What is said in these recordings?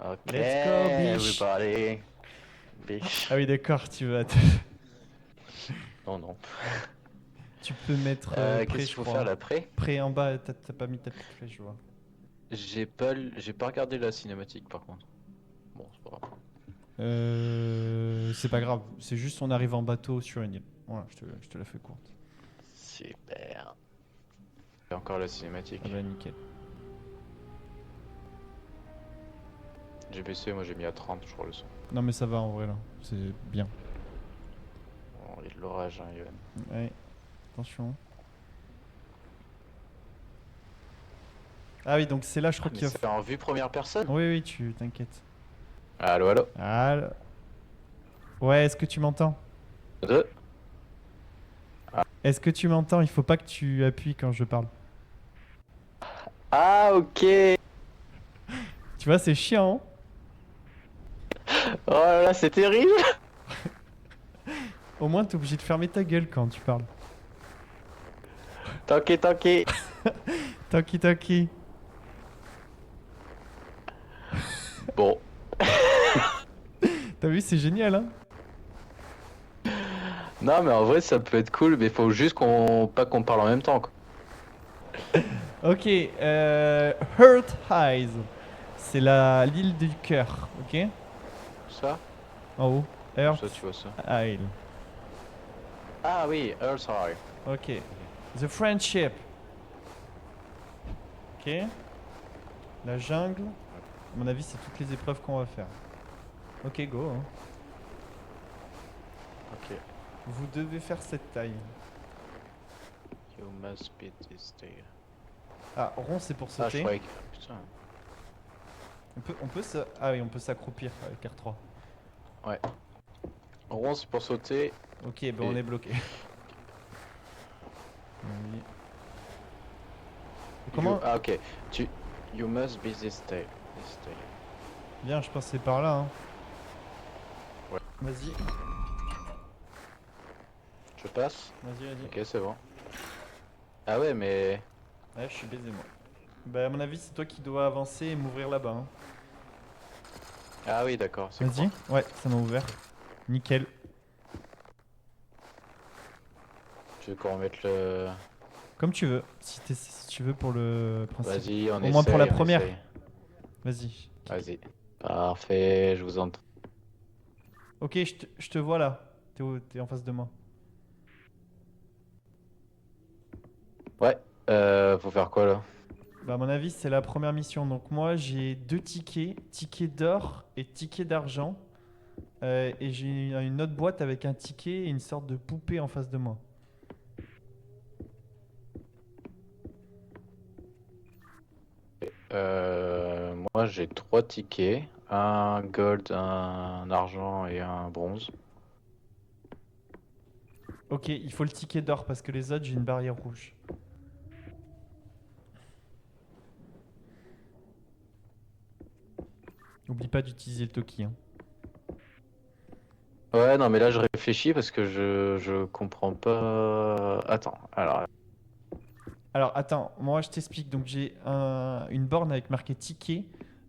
Ok, Let's go, biche. everybody. Biche. Ah oui, d'accord, tu vas. Non, non. Tu peux mettre prêt, Qu'est-ce je qu'il faut faire crois. l'après? Prêt en bas, t'as pas mis ta petite flèche, je vois. J'ai pas regardé la cinématique par contre. Bon, c'est pas grave. C'est pas grave, c'est juste on arrive en bateau sur une île. Voilà, je te la fais courte. Super. Et encore la cinématique. Ah bah nickel. J'ai baissé, moi j'ai mis à 30, je crois, le son. Non mais ça va en vrai là, c'est bien. Bon, il y a de l'orage, hein, Yoann. Ouais, attention. Ah oui, donc c'est là, je Ah, crois mais qu'il va. c'est en vue première personne? Oui, oui, tu t'inquiètes. Allo, allo. Ah. Ouais, est-ce que tu m'entends? Deux. Est-ce que tu m'entends? Il faut pas que tu appuies quand je parle. Ah, ok. Tu vois, c'est chiant. Oh là là, c'est terrible. Au moins, t'es obligé de fermer ta gueule quand tu parles. Tanké, tanké. Taki taki. Bon. T'as vu, c'est génial, hein? Non, mais en vrai, ça peut être cool, mais faut juste pas qu'on parle en même temps, quoi. Ok, Hurt Eyes. C'est l'île du cœur, ok? Ça? En haut. Comme Earth ça, tu vois ça. Isle. Ah oui, Earth High. Ok. The Friendship. Ok. La jungle. À mon avis, c'est toutes les épreuves qu'on va faire. Ok, go. Hein. Ok. Vous devez faire cette taille. You must be this day. Ah, rond, c'est pour Ah, je sauter. croyais que... Putain. Ah oui, on peut s'accroupir avec R3. Ouais. Rond, c'est pour sauter. Ok, ben on Et- est bloqué. Oui. Comment? Ah, ok. You must be this day. This day. Bien, je passais par là. Hein. Ouais. Vas-y, Je passe? vas-y. Ok, c'est bon. Ah ouais, mais... Ouais, je suis baisé moi. Bah, à mon avis, c'est toi qui dois avancer et m'ouvrir là-bas. Hein. Ah oui, d'accord, c'est Vas-y. quoi? Ouais, ça m'a ouvert. Nickel. Tu veux qu'on remette le... Comme tu veux. Si tu veux pour le principe. Vas-y, on Au moins pour la essaye, on première. essaye. Vas-y. Vas-y. Parfait, je vous entends. Ok, je te vois là. T'es en face de moi. Ouais, faut faire quoi là? Bah, à mon avis, c'est la première mission. Donc, moi, j'ai 2 tickets. Ticket d'or et ticket d'argent. Et j'ai une autre boîte avec un ticket et une sorte de poupée en face de moi. Moi j'ai 3 tickets, un gold, un argent et un bronze. Ok, il faut le ticket d'or parce que les autres, j'ai une barrière rouge. N'oublie pas d'utiliser le Toki. Hein. Ouais, non, mais là je réfléchis parce que je comprends pas. Attends, alors. Alors, attends, moi, je t'explique. Donc, j'ai une borne avec marqué ticket,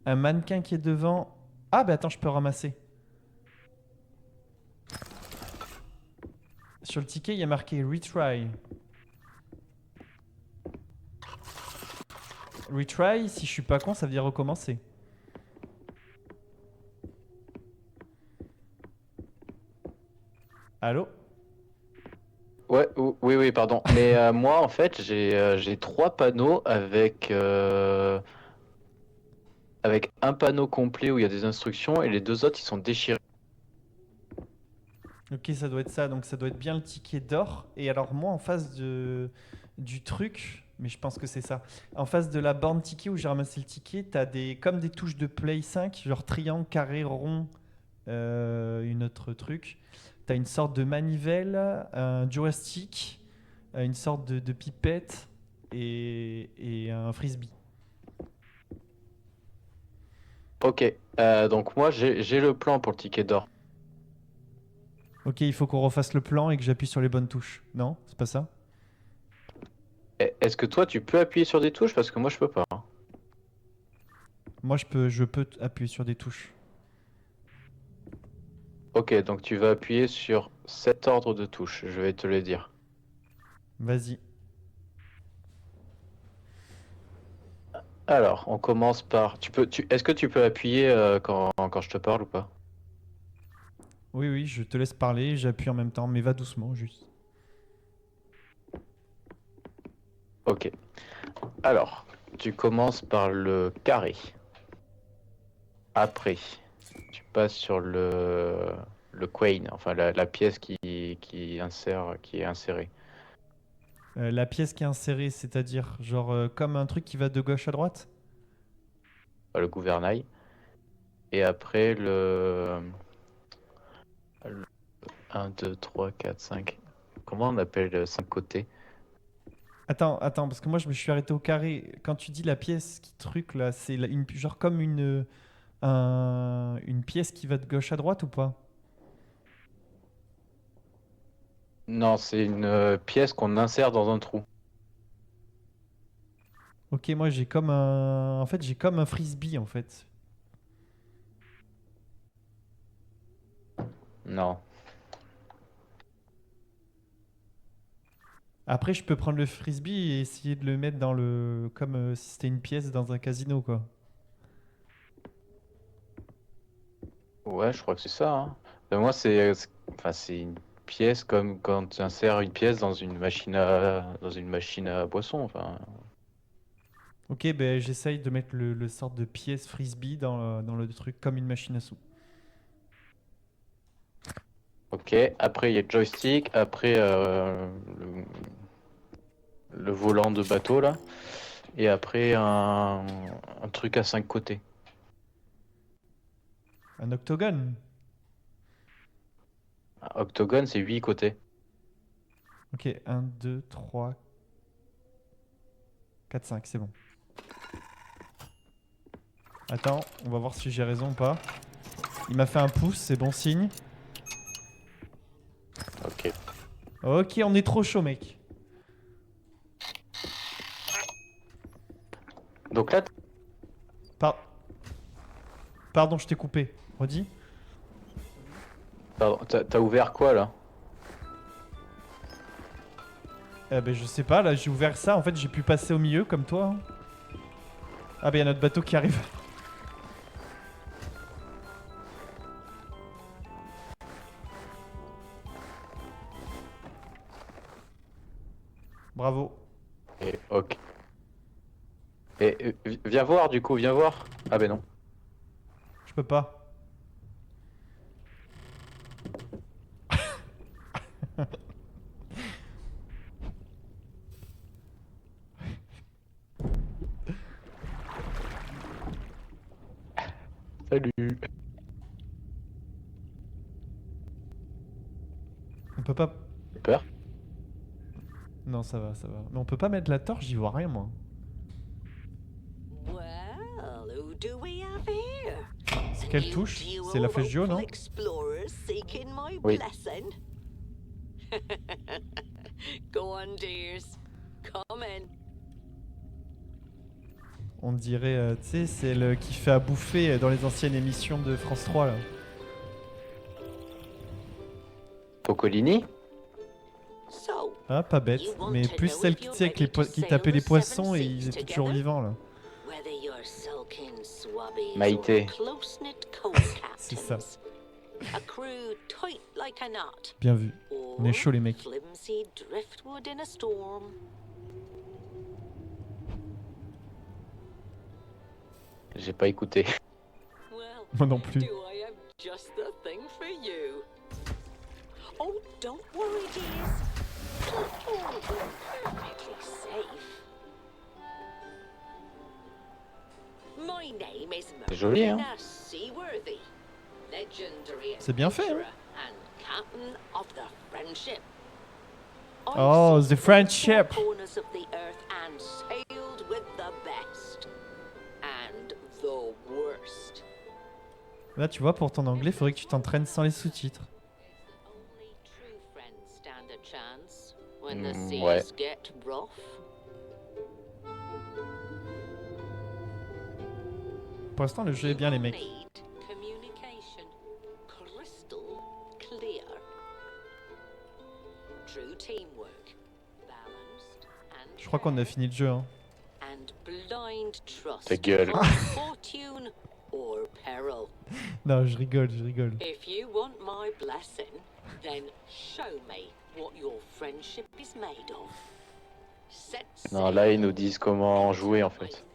un mannequin qui est devant. Ah, bah attends, je peux ramasser. Sur le ticket, il y a marqué retry. Retry, si je suis pas con, ça veut dire recommencer. Allô? Ouais, oui, oui, pardon. Mais moi en fait j'ai 3 panneaux avec un panneau complet où il y a des instructions et les 2 autres ils sont déchirés. Ok, ça doit être ça. Donc, ça doit être bien le ticket d'or. Et alors, moi, en face du truc, mais je pense que c'est ça. En face de la borne ticket où j'ai ramassé le ticket, t'as comme des touches de Play 5, genre triangle, carré, rond, une autre truc. T'as une sorte de manivelle, un joystick, une sorte de pipette et un frisbee. Ok, donc moi j'ai le plan pour le ticket d'or. Ok, il faut qu'on refasse le plan et que j'appuie sur les bonnes touches. Non, c'est pas ça? Est-ce que toi tu peux appuyer sur des touches parce que moi je peux pas, hein. Moi, je peux appuyer sur des touches. Ok, donc tu vas appuyer sur cet ordre de touches, je vais te le dire. Vas-y. Alors, on commence par... Est-ce que tu peux appuyer quand je te parle ou pas? Oui, oui, je te laisse parler, j'appuie en même temps, mais va doucement, juste. Ok. Alors, tu commences par le carré. Après, tu passes sur le queen, enfin la pièce qui est insérée. La pièce qui est insérée, c'est-à-dire genre comme un truc qui va de gauche à droite? Le gouvernail. Et après, le 1, 2, 3, 4, 5. Comment on appelle 5 côtés? Attends, parce que moi je me suis arrêté au carré. Quand tu dis la pièce qui truc là, c'est genre comme une pièce qui va de gauche à droite ou pas? Non, c'est une pièce qu'on insère dans un trou. Ok, moi j'ai comme un. En fait, j'ai comme un frisbee en fait. Non. Après, je peux prendre le frisbee et essayer de le mettre dans le. Comme si c'était une pièce dans un casino quoi. Ouais, je crois que c'est ça, hein. Moi, enfin, c'est une pièce comme quand tu insères une pièce dans une machine à boisson. Enfin, Ok, ben j'essaye de mettre le sorte de pièce frisbee dans le truc comme une machine à sous. ok. Après, il y a le joystick. Après, le volant de bateau là. Et après, un truc à 5 côtés. Un octogone. Un octogone, c'est 8 côtés. Ok, un 2 3 4 5 c'est bon. Attends, on va voir si j'ai raison ou pas. Il m'a fait un pouce, c'est bon signe. Ok. Ok, on est trop chaud, mec. Donc là, Par- Pardon, je t'ai coupé. Redis. pardon, t'as ouvert quoi là? Ben, je sais pas, là j'ai ouvert ça. En fait, j'ai pu passer au milieu comme toi, hein. Ah, ben, il y a notre bateau qui arrive. Bravo. Ok. Et viens voir du coup, viens voir. Ah ben non. Je peux pas. Salut. On peut pas. J'ai peur. Non, ça va, ça va. Mais on peut pas mettre la torche, j'y vois rien, moi. Well, who do we have here? C'est A quelle new touche? duo C'est la of flèche du haut, hopeful non? explorers seeking my Oui. blessing. Go on, dears. Come in. On dirait, tu sais, c'est le qui fait à bouffer dans les anciennes émissions de France 3, là. Pocolini? So, Ah, pas bête. you want Mais to plus know celle if qui, you're tu sais, avec les ready to qui sail tapaient the les seven poissons et seas ils étaient toujours together? vivants, là. Whether you're sulking swabbies Maïté. or close-knit coast C'est ça. captains, a crew tight like a knot, Bien vu. On est or chaud, les mecs. flimsy driftwood in a storm. J'ai pas écouté. Well, Moi non plus. do I have just the thing for you? Oh, don't worry, dears. It'll all be perfectly safe. My name is C'est joli, hein? Marina Seaworthy, legendary C'est bien fait, hein? adventurer and captain of the Friendship. Oh, I've the seen Friendship. all four corners of the earth and sailed with the best and the worst. Là, tu vois, pour ton anglais, faudrait que tu t'entraînes sans les sous-titres. Only true friends stand a chance when the seas Ouais. get rough. Pour l'instant, le jeu est bien, les mecs. Need communication. Crystal clear. True teamwork. Balanced and Je crois qu'on a fini le jeu. Hein. and blind trust. Ta gueule. for fortune or peril. Non, je rigole, je rigole. If you want my blessing, then show me what your friendship is made of. Set Non, là, ils nous disent comment jouer, en fait.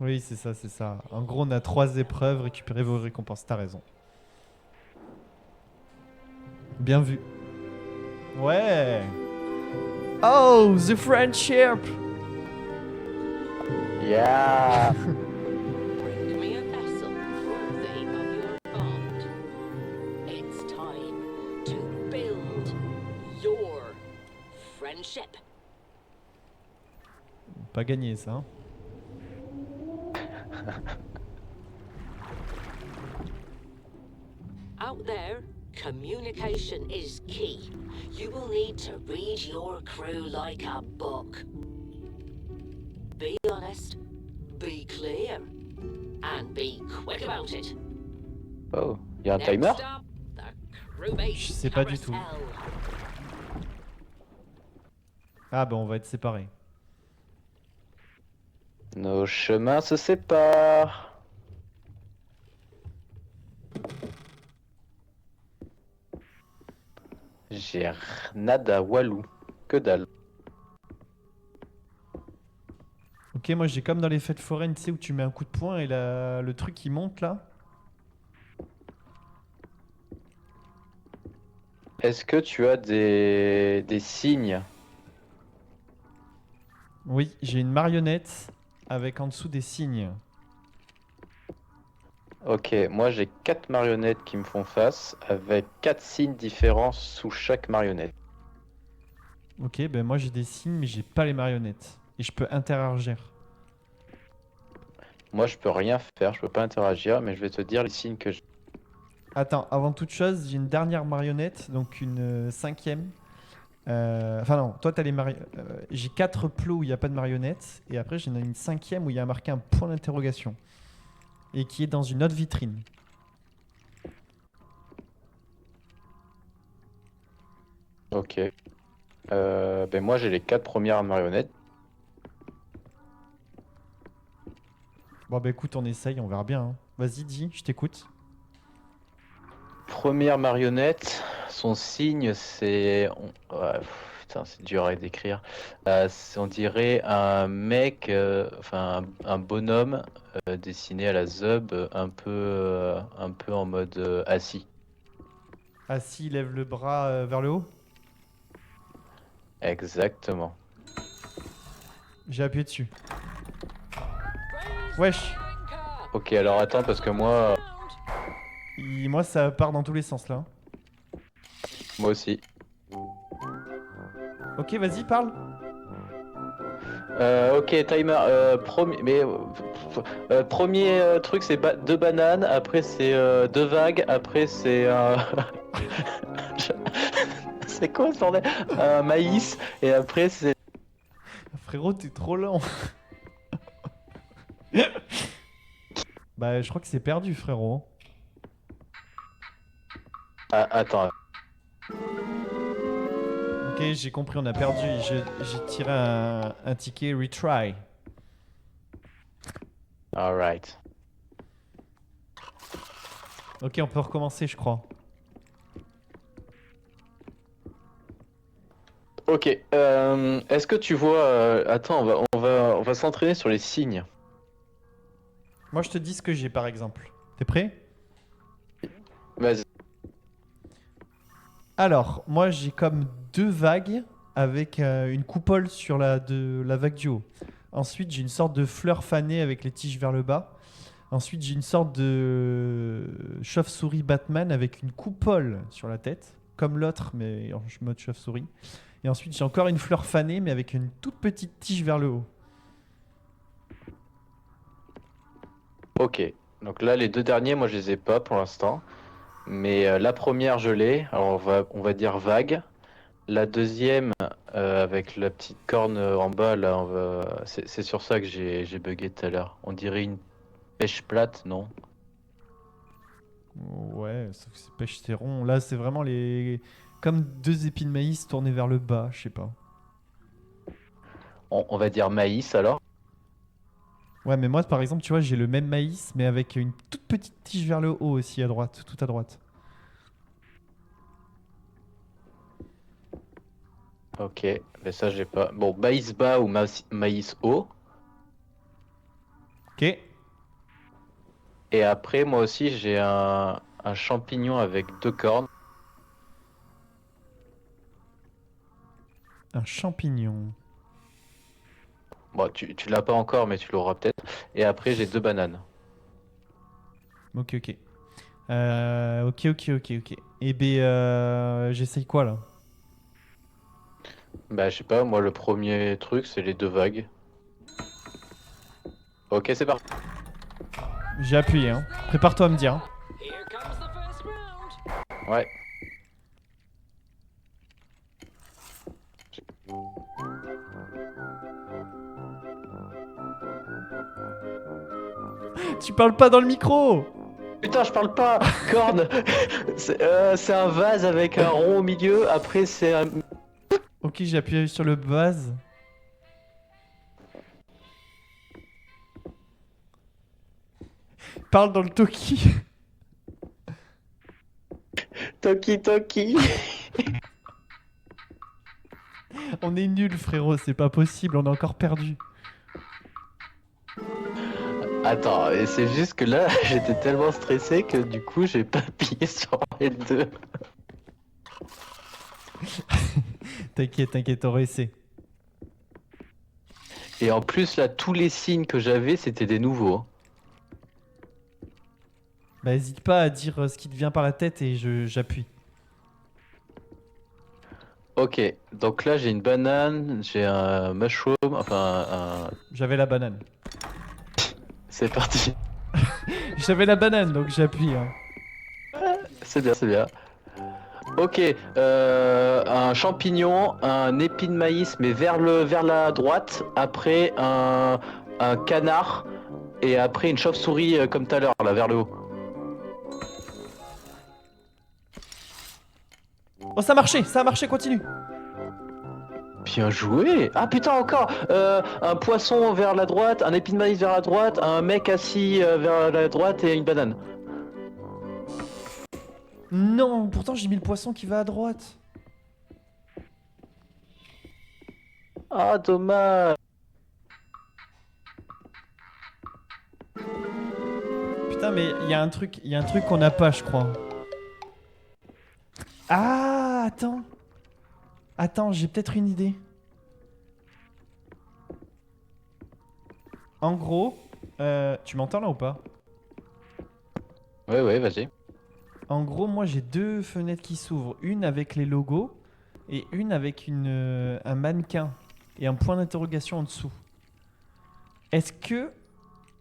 Oui, c'est ça, c'est ça. En gros, on a 3 épreuves, récupérez vos récompenses. T'as raison. Bien vu. Ouais. Oh, the friendship. Yeah. Bring me a vessel worthy of your bond. It's time to build your friendship. Pas gagné ça. Hein. Out there, communication is key. You will need to read your crew like a book. Be honest, be clear, and be quick about it. Oh, il y a un Next timer? up, the crewmate Je sais pas du tout. carousel. Ah bah on va être séparés. Nos chemins se séparent. J'ai nada walou. Que dalle. Ok, moi j'ai comme dans les fêtes foraines, tu sais, où tu mets un coup de poing et le truc il monte là. Est-ce que tu as des signes? Oui, j'ai une marionnette avec en dessous des signes. Ok, moi j'ai 4 marionnettes qui me font face, avec 4 signes différents sous chaque marionnette. Ok, ben moi j'ai des signes mais j'ai pas les marionnettes. Et je peux interagir. Moi je peux rien faire, je peux pas interagir, mais je vais te dire les signes que j'ai. Attends, avant toute chose, j'ai une dernière marionnette, donc une cinquième. Enfin non, toi t'as les j'ai 4 plots où il n'y a pas de marionnette. Et après j'en ai une cinquième où il y a marqué un point d'interrogation. Et qui est dans une autre vitrine. Ok. Ben moi j'ai les 4 premières marionnettes. Bon bah écoute, on essaye, on verra bien. Hein. Vas-y, dis, je t'écoute. Première marionnette, son signe c'est... Ouais, putain, c'est dur à décrire. On dirait un mec, enfin un bonhomme dessiné à la Zub, un peu en mode assis. Assis, lève le bras vers le haut. Exactement. J'ai appuyé dessus. Wesh. Ok, alors attends parce que moi Moi ça part dans tous les sens là. aussi. Ok, vas-y, parle. Ok, timer. Premier truc c'est 2 bananes, après c'est 2 vagues, après c'est c'est quoi ce bordel? Un maïs, et après c'est... Frérot, t'es trop lent. Bah, je crois que c'est perdu, frérot. Ah, attends. Ok, j'ai compris, on a perdu. J'ai tiré un ticket retry. Alright. Ok, on peut recommencer, je crois. Ok, est-ce que tu vois... Attends, on va s'entraîner sur les signes. Moi, je te dis ce que j'ai, par exemple. T'es prêt? Vas-y. Alors, moi, j'ai comme 2 vagues avec une coupole sur la vague du haut. Ensuite, j'ai une sorte de fleur fanée avec les tiges vers le bas. Ensuite, j'ai une sorte de chauve-souris Batman avec une coupole sur la tête, comme l'autre, mais en mode chauve-souris. Et ensuite, j'ai encore une fleur fanée, mais avec une toute petite tige vers le haut. Ok, donc là les 2 derniers, moi je les ai pas pour l'instant. Mais la première je l'ai, alors on va dire vague. La deuxième, avec la petite corne en bas, là, c'est sur ça que j'ai bugué tout à l'heure. On dirait Pêche plate, non. Ouais, sauf que c'est pêche c'est rond. Là, c'est vraiment les. Comme deux épis de maïs tournés vers le bas, je sais pas. On va dire maïs alors. Ouais, mais moi, par exemple, tu vois, j'ai le même maïs, mais avec une toute petite tige vers le haut aussi à droite, tout à droite. Ok, mais ça j'ai pas. Bon, maïs bas ou maïs haut. Ok. Et après, moi aussi, j'ai un champignon avec 2 cornes. Un champignon. Bon, tu l'as pas encore, mais tu l'auras peut-être. Et après, j'ai 2 bananes. Ok, ok. Ok. Et ben, j'essaye quoi là? Bah, je sais pas, moi, le premier truc, c'est les 2 vagues. Ok, c'est parti. J'ai appuyé, hein. Prépare-toi à me dire, hein. Here comes the first round. Ouais. Tu parles pas dans le micro! Putain, je parle pas! Corne! C'est un vase avec un rond au milieu. Après, c'est un. Ok, j'ai appuyé sur le base. Parle dans le Toki. Toki Toki! On est nuls, frérot, c'est pas possible, on est encore perdu. Attends, et c'est juste que là, j'étais tellement stressé que du coup, j'ai pas appuyé sur les 2. T'inquiète, on réessaie. Et en plus, là, tous les signes que j'avais, c'était des nouveaux. Bah, hésite pas à dire ce qui te vient par la tête et j'appuie. Ok, donc là, j'ai une banane, j'ai un mushroom, enfin, J'avais la banane. c'est parti. J'avais la banane, donc j'appuie, hein. C'est bien, c'est bien. Ok, un champignon, un épi de maïs, mais vers la droite. Après, un canard. Et après, une chauve-souris comme tout à l'heure, là, vers le haut. Oh, ça a marché, continue. Bien joué! Ah putain, encore! Un poisson vers la droite, un épi de maïs vers la droite, un mec assis vers la droite et une banane. Non, pourtant j'ai mis le poisson qui va à droite. Ah, dommage! Putain, mais il y a un truc qu'on n'a pas, je crois. Ah, attends. Attends, j'ai peut-être une idée. En gros, tu m'entends là ou pas? Ouais, ouais, vas-y. En gros, moi j'ai deux fenêtres qui s'ouvrent. Une avec les logos et une avec un mannequin et un point d'interrogation en dessous. Est-ce que,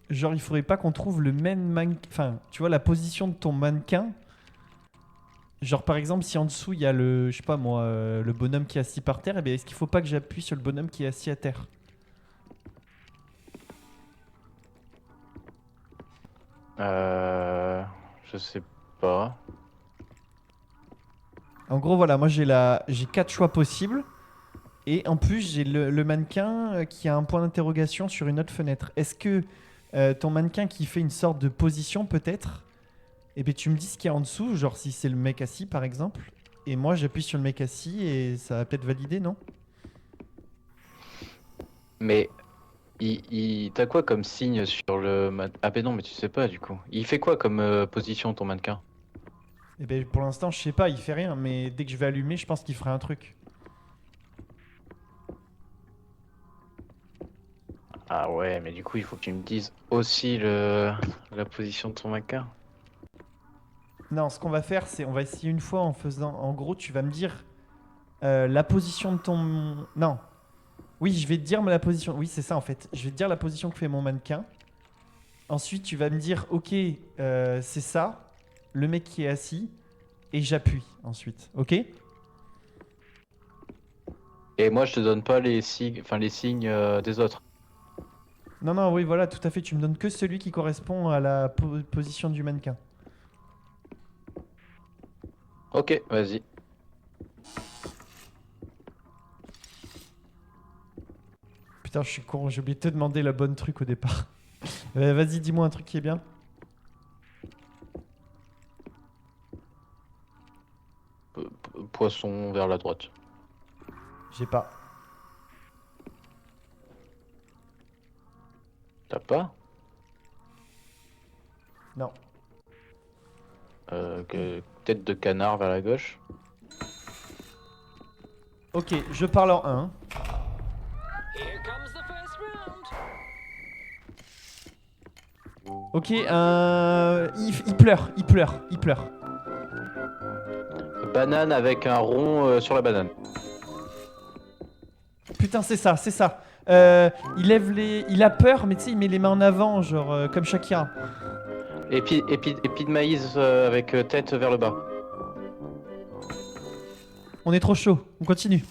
genre, il faudrait pas qu'on trouve le même mannequin. Enfin, tu vois, la position de ton mannequin. Genre, par exemple, si en dessous il y a je sais pas moi, le bonhomme qui est assis par terre, eh bien, est-ce qu'il faut pas que j'appuie sur le bonhomme qui est assis à terre? Je sais pas. En gros, voilà, moi j'ai quatre choix possibles. Et en plus, j'ai le mannequin qui a un point d'interrogation sur une autre fenêtre. Est-ce que ton mannequin qui fait une sorte de position, peut-être, et ben tu me dis ce qu'il y a en dessous, genre si c'est le mec assis par exemple, et moi j'appuie sur le mec assis et ça va peut-être valider, non? Mais t'as quoi comme signe sur le Ah ben non, mais tu sais pas du coup. Il fait quoi comme position ton mannequin? Et ben pour l'instant, je sais pas, il fait rien, mais dès que je vais allumer, je pense qu'il fera un truc. Ah ouais, mais du coup, il faut que tu me dises aussi la position de ton mannequin. Non, ce qu'on va faire, c'est on va essayer une fois en faisant. En gros, tu vas me dire la position de ton. Non. Oui, je vais te dire la position. Oui, c'est ça en fait. Je vais te dire la position que fait mon mannequin. Ensuite, tu vas me dire, ok, c'est ça, le mec qui est assis, et j'appuie ensuite, ok? Et moi, je te donne pas les signes, enfin les signes des autres. Non, non, oui, voilà, tout à fait. Tu me donnes que celui qui correspond à la position du mannequin. Ok, vas-y. Putain, je suis con, j'ai oublié de te demander la bonne truc au départ. Vas-y, dis-moi un truc qui est bien. Poisson vers la droite. J'ai pas. T'as pas? Non. Tête de canard vers la gauche. Ok, je parle en 1. Here comes the first round. Ok, il pleure, il pleure, il pleure. Banane avec un rond sur la banane. Putain, c'est ça, c'est ça. Il a peur, mais tu sais, il met les mains en avant, genre comme Shakira. Épi de maïs avec tête vers le bas. On est trop chaud, on continue.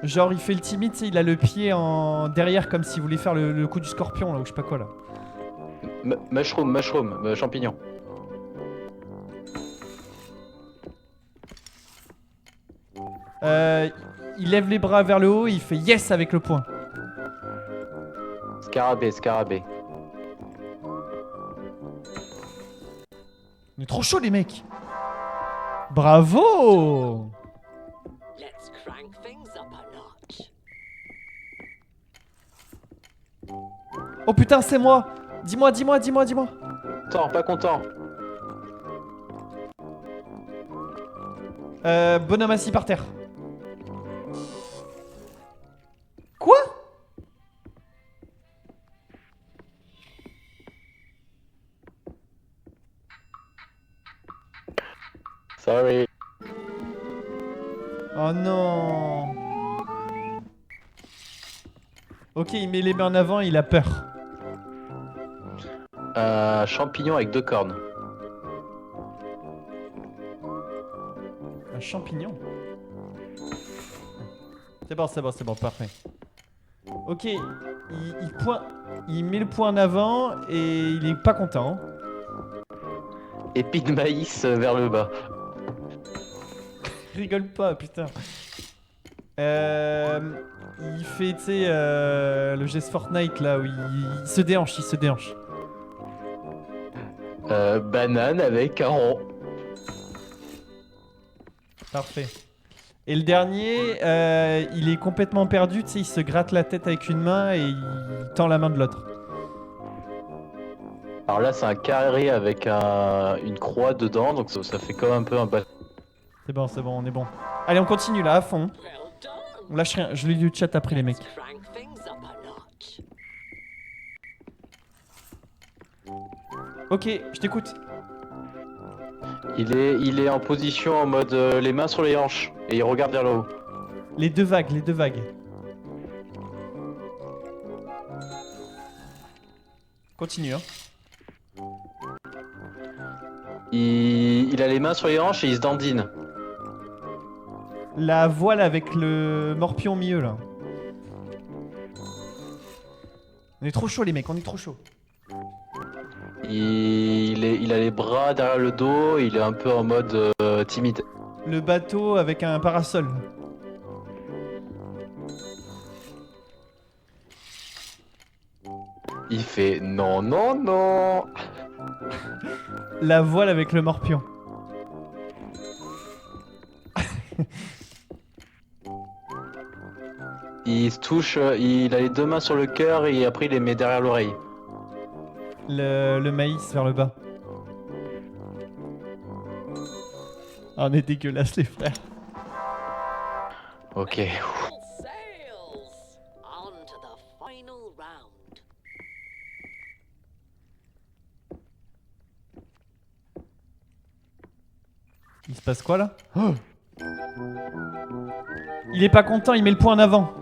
Genre, il fait le timide, tu sais, il a le pied en derrière comme s'il voulait faire le coup du scorpion, là, ou je sais pas quoi, là. Mushroom, champignon. Il lève les bras vers le haut, il fait yes avec le poing. Scarabée. On est trop chaud, les mecs. Bravo. Let's crank things up a notch. Oh putain, c'est moi. Dis-moi. Pas content. Bonhomme assis par terre. Quoi? Sorry. Oh non. Ok, il met les mains en avant, il a peur. Champignon avec 2 cornes. Un champignon. C'est bon, parfait. Ok, il met le poing en avant et il est pas content. Épi de maïs vers le bas. Rigole pas, putain. Il fait, tu sais, le geste Fortnite là où il se déhanche, Banane avec un rond. Parfait. Et le dernier, il est complètement perdu, tu sais, il se gratte la tête avec une main et il tend la main de l'autre. Alors là, c'est un carré avec une croix dedans, donc ça fait comme un peu un bâton. C'est bon, on est bon. Allez, on continue là, à fond. Well done. On lâche rien, je lis du chat après les mecs. Let's crank things up a notch. Ok, je t'écoute. Il est en position en mode les mains sur les hanches et il regarde vers le haut. Les deux vagues. Continue, hein. Il a les mains sur les hanches et il se dandine. La voile avec le morpion au milieu là. On est trop chaud les mecs, on est trop chaud. Il a les bras derrière le dos, il est un peu en mode timide. Le bateau avec un parasol. Il fait non. La voile avec le morpion. Il se touche, il a les 2 mains sur le cœur et après il les met derrière l'oreille. Le maïs vers le bas. Ah, on est dégueulasse les frères. Ok. All sails. On to the final round. Il se passe quoi là? Oh, il est pas content, il met le poing en avant.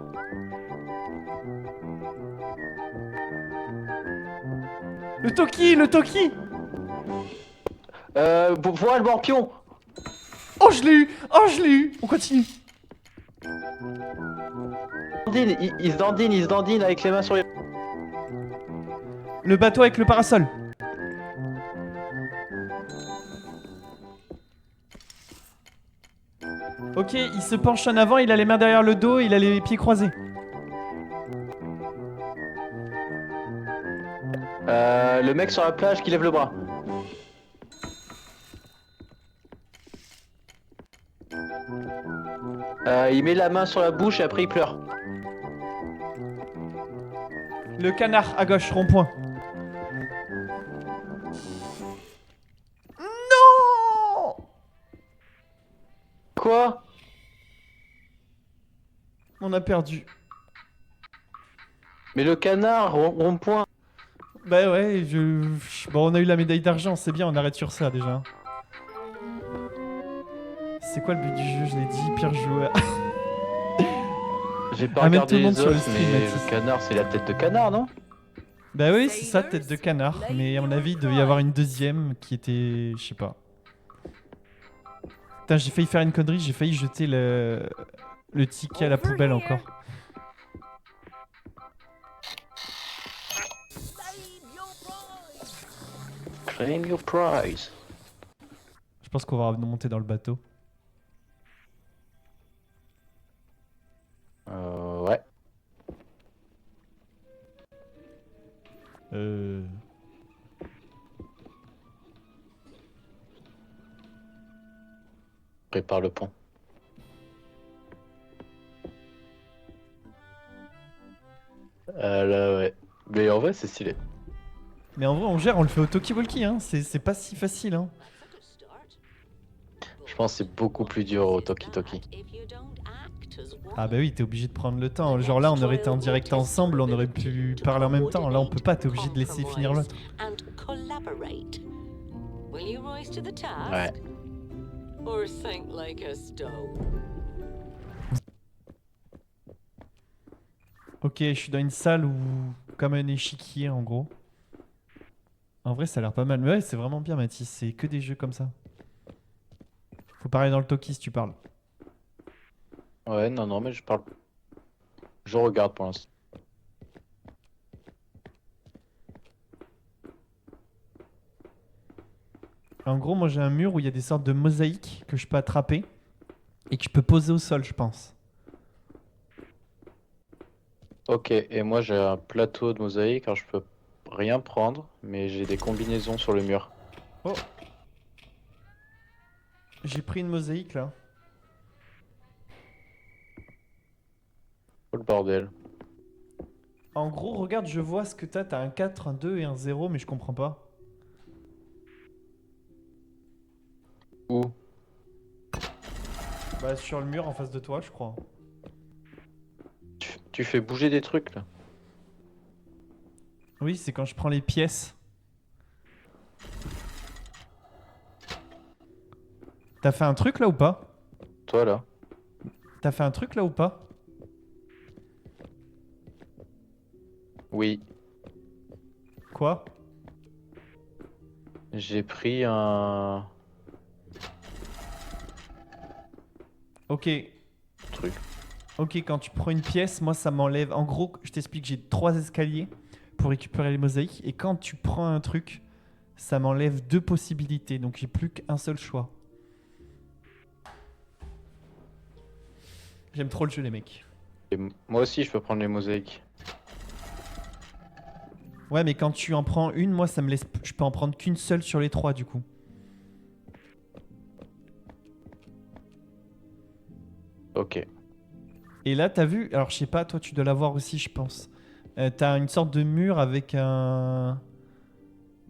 Le Toki. Vois le morpion. Oh, je l'ai eu. On continue. il se dandine avec les mains sur les... Le bateau avec le parasol. Ok, il se penche en avant, il a les mains derrière le dos, il a les pieds croisés. Le mec sur la plage qui lève le bras. Il met la main sur la bouche et après il pleure. Le canard à gauche, rond-point. Non! Quoi? On a perdu. Mais le canard, rond-point. Bah ouais, bon, on a eu la médaille d'argent, c'est bien, on arrête sur ça déjà. C'est quoi le but du jeu? Je l'ai dit, pire joueur. J'ai pas Amène tout regardé le monde les sur le os, stream, mais Mathis. le canard, c'est la tête de canard, non? Bah oui, c'est ça, tête de canard. Mais à mon avis, il devait y avoir une deuxième qui était... Je sais pas. Putain, j'ai failli faire une connerie, j'ai failli jeter le ticket à la poubelle encore. Claim your prize. Je pense qu'on va monter dans le bateau. Ouais. Prépare le pont. Là, ouais. Mais en vrai, c'est stylé. Mais en vrai, on gère, on le fait au talkie-walkie, hein. C'est pas si facile, hein. Je pense que c'est beaucoup plus dur au Toki Toki. Ah bah oui, t'es obligé de prendre le temps. Genre là, on aurait été en direct ensemble, on aurait pu parler en même temps. Là, on peut pas, t'es obligé de laisser finir l'autre. Ouais. Or think like a stone. Ok, je suis dans une salle où... Comme un échiquier, en gros. En vrai, ça a l'air pas mal. Mais ouais, c'est vraiment bien, Mathis. C'est que des jeux comme ça. Faut parler dans le talkie si tu parles. Ouais, non, mais je parle. Je regarde pour l'instant. En gros, moi j'ai un mur où il y a des sortes de mosaïques que je peux attraper et que je peux poser au sol, je pense. Ok, et moi j'ai un plateau de mosaïque, alors je peux rien prendre, mais j'ai des combinaisons sur le mur. Oh! J'ai pris une mosaïque là. Oh le bordel. En gros, regarde, je vois ce que t'as. T'as un 4, un 2 et un 0, mais je comprends pas. Où? Bah, sur le mur en face de toi, je crois. Tu fais bouger des trucs là. Oui, c'est quand je prends les pièces. T'as fait un truc là ou pas? Toi là. T'as fait un truc là ou pas? Oui. Quoi? J'ai pris un Ok. truc. Ok, quand tu prends une pièce, moi ça m'enlève. En gros, je t'explique, j'ai 3 escaliers pour récupérer les mosaïques. Et quand tu prends un truc, ça m'enlève 2 possibilités. Donc j'ai plus qu'un seul choix. J'aime trop le jeu, les mecs. Et moi aussi je peux prendre les mosaïques. Ouais, mais quand tu en prends une, moi ça me laisse. Je peux en prendre qu'une seule sur les 3 du coup. Ok. Et là, t'as vu? Alors je sais pas, toi tu dois l'avoir aussi, je pense. T'as une sorte de mur avec un.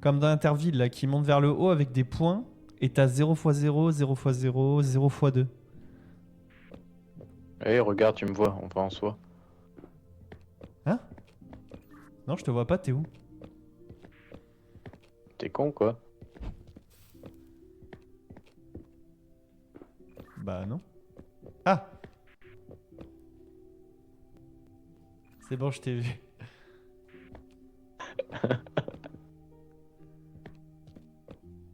Comme dans Interville là, qui monte vers le haut avec des points. Et t'as 0x0, 0x0, 0x2. Eh regarde, tu me vois, on va en soi. Hein? Non, je te vois pas, t'es où? T'es con quoi? Bah non. Ah! C'est bon, je t'ai vu.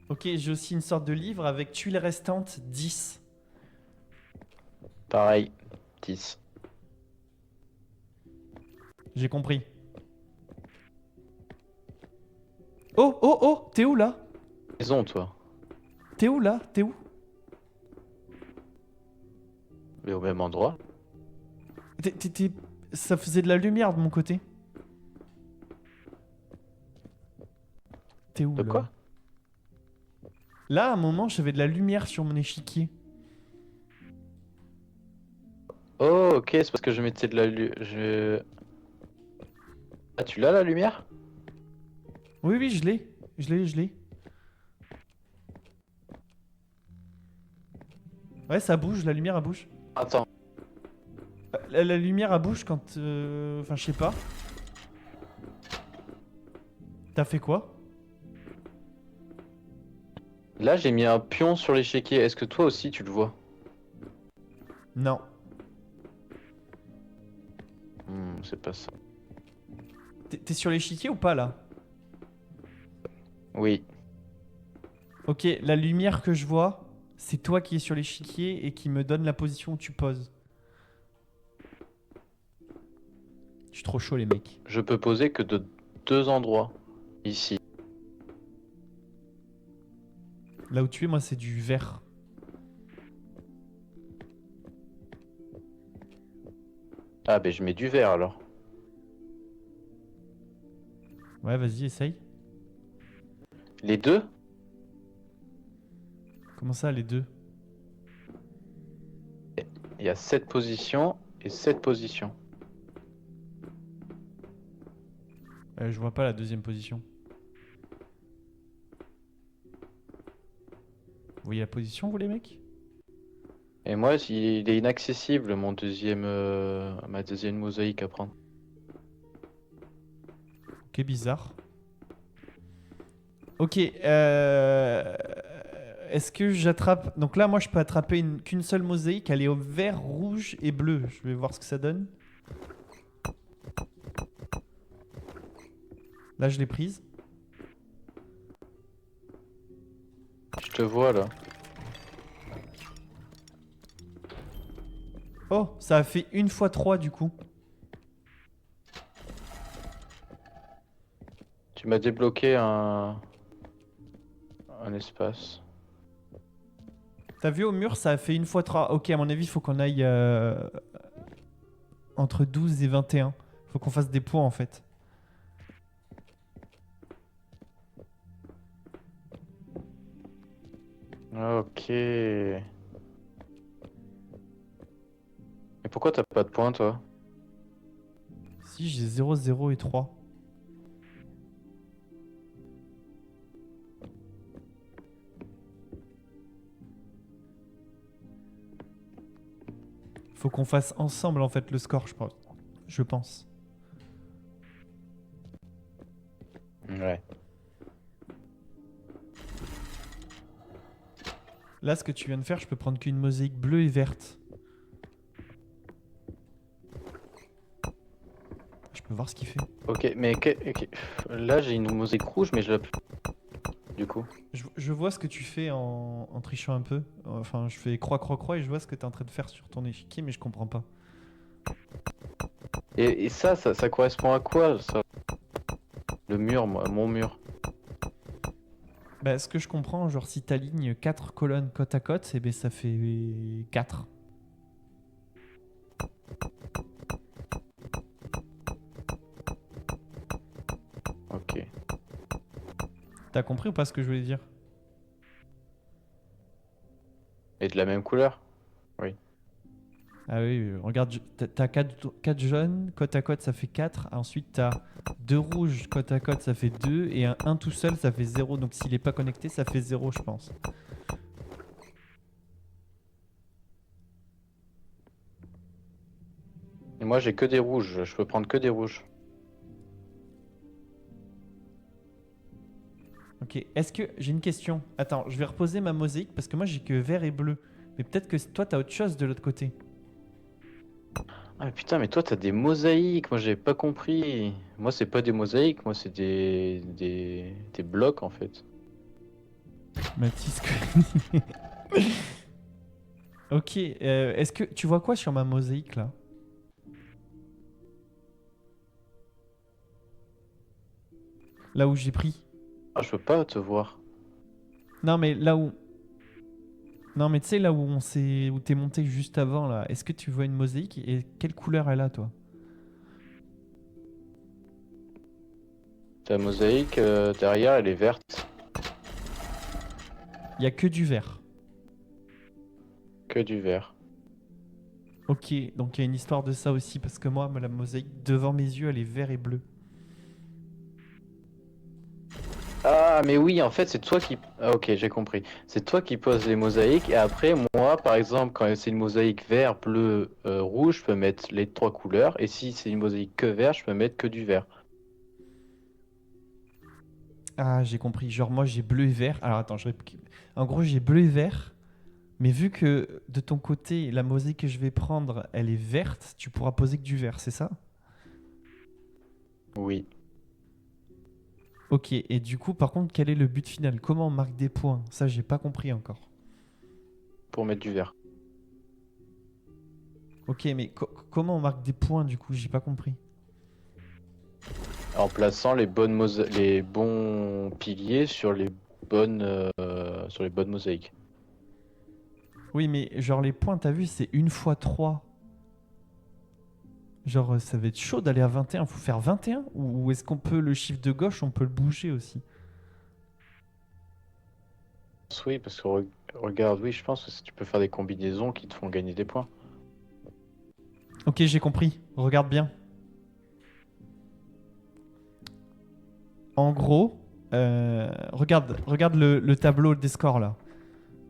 Ok, j'ai aussi une sorte de livre avec tuiles restantes 10. Pareil. 10. J'ai compris. Oh, oh, oh, t'es où là? Maison, toi. T'es où là? T'es où? Mais au même endroit. Ça faisait de la lumière de mon côté. T'es où De là? quoi? Là, à un moment, j'avais de la lumière sur mon échiquier. Oh, ok, c'est parce que je mettais de la Ah, tu l'as la lumière? Oui, oui, je l'ai. Je l'ai. Ouais, ça bouge, la lumière, elle bouge. Attends. La lumière, elle bouge quand... Enfin, je sais pas. T'as fait quoi? Là, j'ai mis un pion sur l'échiquier. Est-ce que toi aussi, tu le vois? Non. C'est pas ça. T'es sur l'échiquier ou pas, là? Oui. Ok, la lumière que je vois, c'est toi qui es sur l'échiquier et qui me donne la position où tu poses. Je suis trop chaud, les mecs. Je peux poser que de 2 endroits. Ici. Là où tu es, moi, c'est du vert. Ah, ben je mets du vert alors. Ouais, vas-y, essaye. Les deux? Comment ça, les deux? Il y a 7 positions et 7 positions. Je vois pas la deuxième position. Vous voyez la position, vous, les mecs? Et moi, il est inaccessible, ma deuxième mosaïque à prendre. Ok, bizarre. Ok, est-ce que j'attrape... Donc là, moi, je peux attraper qu'une seule mosaïque. Elle est au vert, rouge et bleu. Je vais voir ce que ça donne. Là, je l'ai prise. Je te vois là. Oh, ça a fait 1 x 3 du coup. Tu m'as débloqué un espace. T'as vu au mur, ça a fait 1 x 3. Ok, à mon avis, il faut qu'on aille entre 12 et 21. Faut qu'on fasse des points en fait. Ok. Et pourquoi t'as pas de points, toi? Si, j'ai 0, 0 et 3. Faut qu'on fasse ensemble en fait le score, je pense. Je pense. Ouais. Là, ce que tu viens de faire, je peux prendre qu'une mosaïque bleue et verte. Je peux voir ce qu'il fait. Ok, mais ok. Là, j'ai une mosaïque rouge, mais je l'ai plus. Du coup. Je vois ce que tu fais en trichant un peu. Enfin, je fais croix, croix, croix et je vois ce que tu es en train de faire sur ton échiquier, mais je comprends pas. Et ça correspond à quoi, ça? Le mur, mon mur. Bah, ce que je comprends, genre si tu alignes 4 colonnes côte à côte, eh ben, ça fait 4. Ok. T'as compris ou pas ce que je voulais dire? Et de la même couleur? Ah oui, regarde, t'as 4 jaunes, côte à côte ça fait 4. Ensuite t'as 2 rouges, côte à côte ça fait 2. Et un tout seul ça fait 0. Donc s'il est pas connecté ça fait 0 je pense. Et moi, j'ai que des rouges. Je peux prendre que des rouges. Ok, est-ce que... J'ai une question. Attends, je vais reposer ma mosaïque parce que moi j'ai que vert et bleu. Mais peut-être que toi t'as autre chose de l'autre côté. Ah mais putain, mais toi, t'as des mosaïques. Moi, j'avais pas compris. Moi, c'est pas des mosaïques. Moi, c'est des blocs, en fait. Mathis. Ok, est-ce que tu vois quoi sur ma mosaïque là? Là où j'ai pris. Ah, je peux pas te voir. Non, mais là où. Non, mais tu sais, là où où t'es monté juste avant, là, est-ce que tu vois une mosaïque et quelle couleur elle a, toi? Ta mosaïque, derrière, elle est verte. Il y a que du vert. Que du vert. Ok, donc il y a une histoire de ça aussi, parce que moi, la mosaïque devant mes yeux, elle est vert et bleu. Ah, mais oui, en fait, c'est toi qui... Ah, ok, j'ai compris. C'est toi qui poses les mosaïques, et après, moi, par exemple, quand c'est une mosaïque vert, bleu, rouge, je peux mettre les 3 couleurs, et si c'est une mosaïque que vert, je peux mettre que du vert. Ah, j'ai compris. Genre, moi, j'ai bleu et vert. Alors, attends, en gros, j'ai bleu et vert. Mais vu que de ton côté, la mosaïque que je vais prendre, elle est verte, tu pourras poser que du vert, c'est ça? Oui, Ok, et du coup, par contre, quel est le but final? Comment on marque des points? Ça, j'ai pas compris encore. pour mettre du vert. Ok, mais comment on marque des points, du coup? J'ai pas compris. En plaçant les bons piliers sur les bonnes mosaïques. Oui, mais genre, les points, t'as vu, c'est une fois 3. Genre, ça va être chaud d'aller à 21. Faut faire 21? Ou est-ce qu'on peut, le chiffre de gauche, on peut le bouger aussi? Oui, parce que regarde, oui, je pense que tu peux faire des combinaisons qui te font gagner des points. Ok, j'ai compris. Regarde bien. En gros, regarde le tableau des scores là.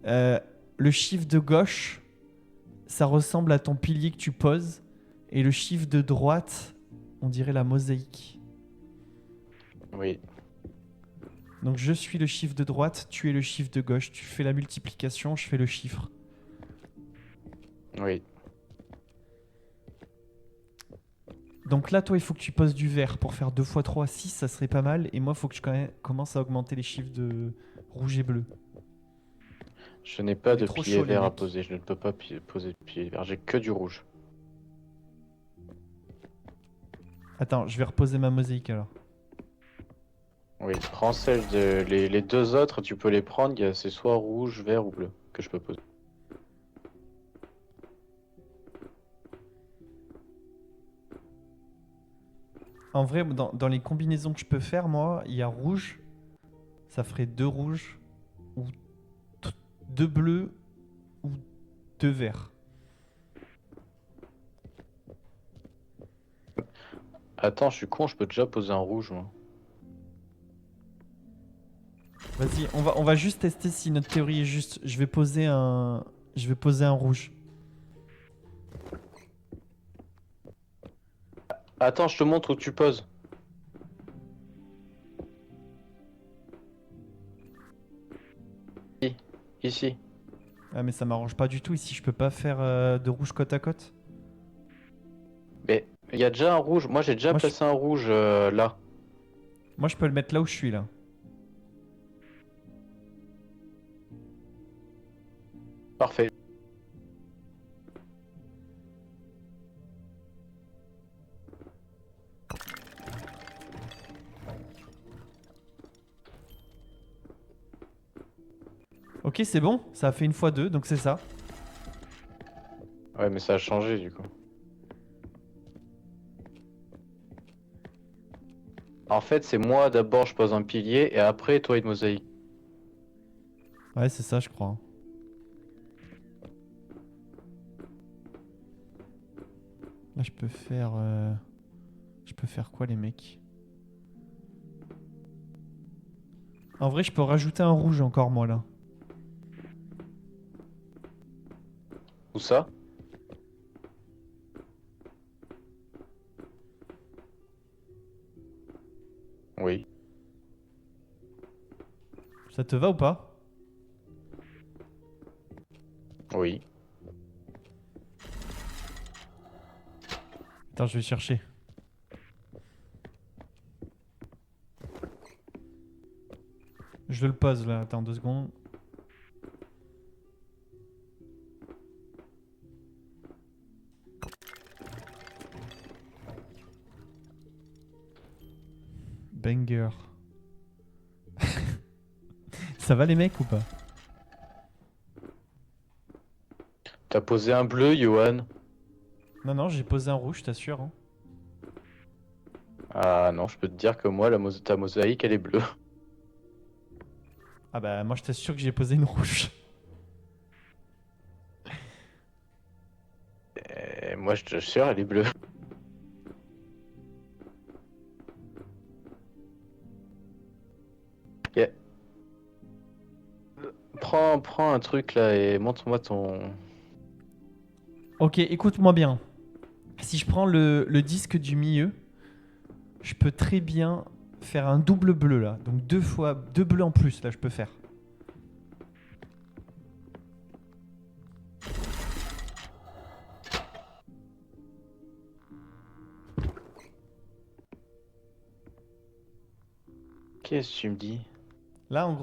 Euh, le chiffre de gauche, ça ressemble à ton pilier que tu poses. Et le chiffre de droite, on dirait la mosaïque. Oui, Donc je suis le chiffre de droite, tu es le chiffre de gauche. Tu fais la multiplication, je fais le chiffre. oui. Donc là, toi, il faut que tu poses du vert pour faire 2 fois 3, 6, ça serait pas mal. Et moi, il faut que je commence à augmenter les chiffres de rouge et bleu. Je n'ai pas Il est de trop pilier chaud, les vert à mecs. poser, je ne peux pas poser de pilier vert, j'ai que du rouge. Attends, je vais reposer ma mosaïque alors. Oui, prends celle de... les deux autres, tu peux les prendre, c'est soit rouge, vert ou bleu que je peux poser. En vrai, dans les combinaisons que je peux faire, moi, il y a rouge, ça ferait 2 rouges, ou 2 bleus, ou 2 verts. Attends, je suis con, je peux déjà poser un rouge, moi. Vas-y, on va juste tester si notre théorie est juste. Je vais poser un rouge. Attends, je te montre où tu poses. Ici. Ah, mais ça m'arrange pas du tout ici, je peux pas faire de rouge côte à côte. Mais il y a déjà un rouge, moi j'ai déjà Moi je, placé un rouge là. moi, je peux le mettre là où je suis là. Parfait. Ok, c'est bon, ça a fait une fois 2, donc c'est ça. Ouais, mais ça a changé du coup. En fait, c'est moi d'abord je pose un pilier et après toi une mosaïque. Ouais, c'est ça, je crois. Là, je peux faire. Je peux faire quoi, les mecs? En vrai, je peux rajouter un rouge encore, moi là. Où ça? Oui. Ça te va ou pas? Oui. Attends, je vais chercher. Je le pose là, attends 2 secondes. Banger. Ça va les mecs ou pas? T'as posé un bleu, Johan? Non, non, j'ai posé un rouge, je t'assure. Hein. Ah non, je peux te dire que moi, ta mosaïque, elle est bleue. Ah bah moi je t'assure que j'ai posé une rouge. Et moi, je te jure, elle est bleue. Ok. Prends un truc là et montre-moi ton... Ok, écoute-moi bien. Si je prends le disque du milieu, je peux très bien faire un double bleu là. Donc deux bleus en plus là je peux faire. Qu'est-ce que tu me dis? Là en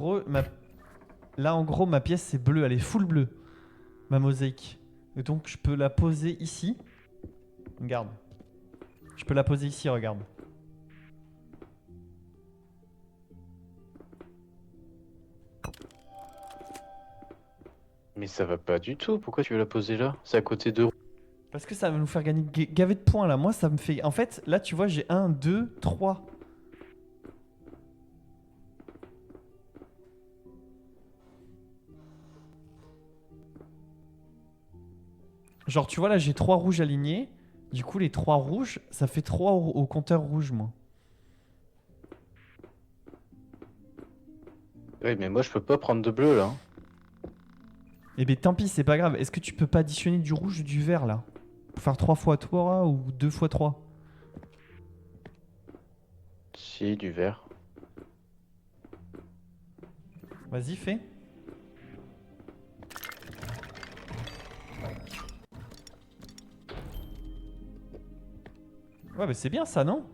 gros ma pièce c'est bleu, elle est full bleue. Ma mosaïque. Et donc je peux la poser ici. Regarde. Je peux la poser ici, regarde. Mais ça va pas du tout, pourquoi tu veux la poser là? C'est à côté de... Parce que ça va nous faire gagner gavé de points là. Moi ça me fait... En fait là tu vois j'ai 1, 2, 3. Genre tu vois là j'ai 3 rouges alignés. Du coup les 3 rouges, ça fait 3 au compteur rouge moi. Oui, mais moi, je peux pas prendre de bleu là. Eh ben tant pis, c'est pas grave. Est-ce que tu peux pas additionner du rouge ou du vert là? Pour faire 3 fois 3 ou 2 fois 3? Si, du vert. Vas-y, fais. Ouais, bah c'est bien ça, non?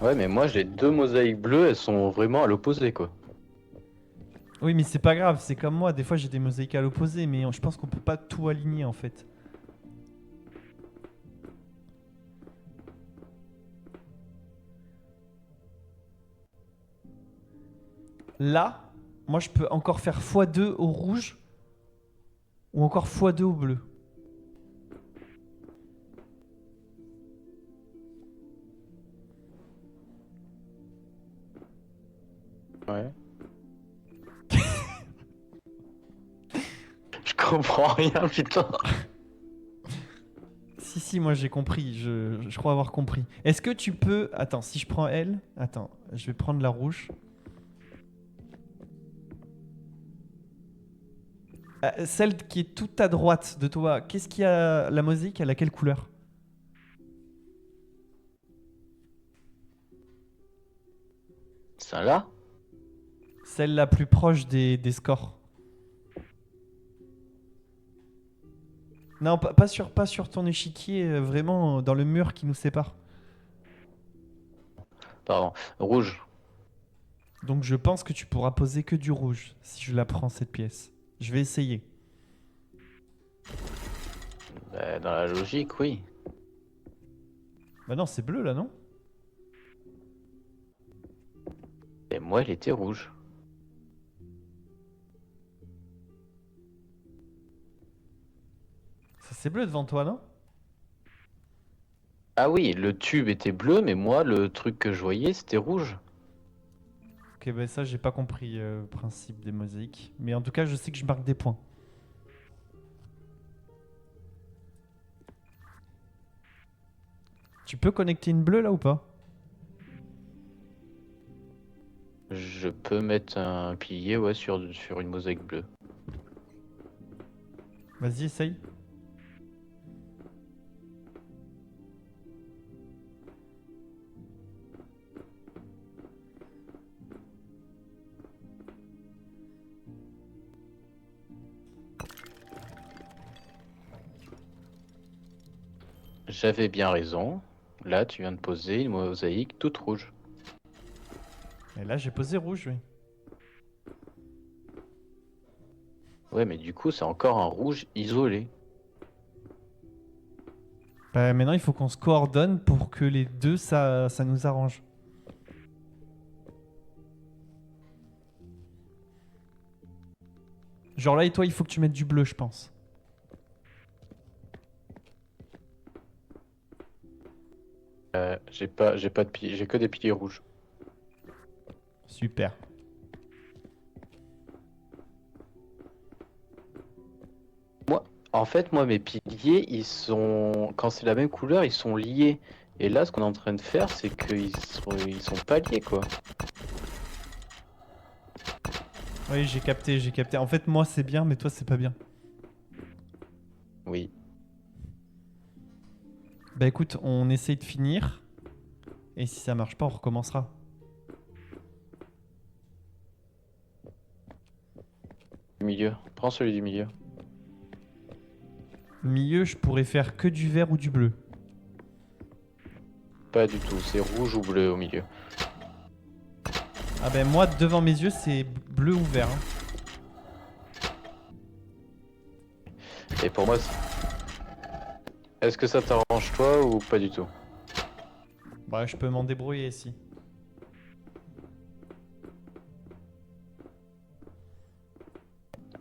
Ouais, mais moi, j'ai deux mosaïques bleues, elles sont vraiment à l'opposé, quoi. Oui, mais c'est pas grave, c'est comme moi. Des fois, j'ai des mosaïques à l'opposé, mais je pense qu'on peut pas tout aligner en fait. Là, moi, je peux encore faire x2 au rouge ou encore x2 au bleu. Ouais. Je comprends rien, putain. Si, moi j'ai compris, je crois avoir compris. Est-ce que tu peux... Attends, si je prends elle... Attends, je vais prendre la rouge. Celle qui est toute à droite de toi, qu'est-ce qu'il y a... La mosaïque, elle a quelle couleur? Ça là? Celle la plus proche des scores. Non, pas sur ton échiquier, vraiment dans le mur qui nous sépare. Pardon. Rouge. Donc je pense que tu pourras poser que du rouge si je la prends cette pièce. Je vais essayer. Bah, dans la logique, oui. Bah non, c'est bleu là, non? Et moi, elle était rouge. Ça c'est bleu devant toi, non? Ah oui, le tube était bleu, mais moi, le truc que je voyais, c'était rouge. Ok, bah ça j'ai pas compris le principe des mosaïques. Mais en tout cas, je sais que je marque des points. Tu peux connecter une bleue là ou pas? Je peux mettre un pilier, ouais, sur une mosaïque bleue. Vas-y, essaye. J'avais bien raison. Là, tu viens de poser une mosaïque toute rouge. Et là, j'ai posé rouge, oui. Ouais, mais du coup, c'est encore un rouge isolé. Bah, maintenant, il faut qu'on se coordonne pour que les deux, ça nous arrange. Genre là et toi, il faut que tu mettes du bleu, je pense. J'ai pas de piliers, j'ai que des piliers rouges. Super. En fait, moi, mes piliers, ils sont, quand c'est la même couleur, ils sont liés. Et là, ce qu'on est en train de faire, c'est ils sont pas liés, quoi. Oui, j'ai capté, j'ai capté. En fait, moi, c'est bien, mais toi, c'est pas bien. Oui. Bah écoute, on essaye de finir. Et si ça marche pas, on recommencera. Du milieu. Prends celui du milieu. Milieu, je pourrais faire que du vert ou du bleu. Pas du tout. C'est rouge ou bleu au milieu. Ah ben moi, devant mes yeux, c'est bleu ou vert. Hein. Et pour moi, est-ce que ça t'arrange toi ou pas du tout? Bah, je peux m'en débrouiller ici.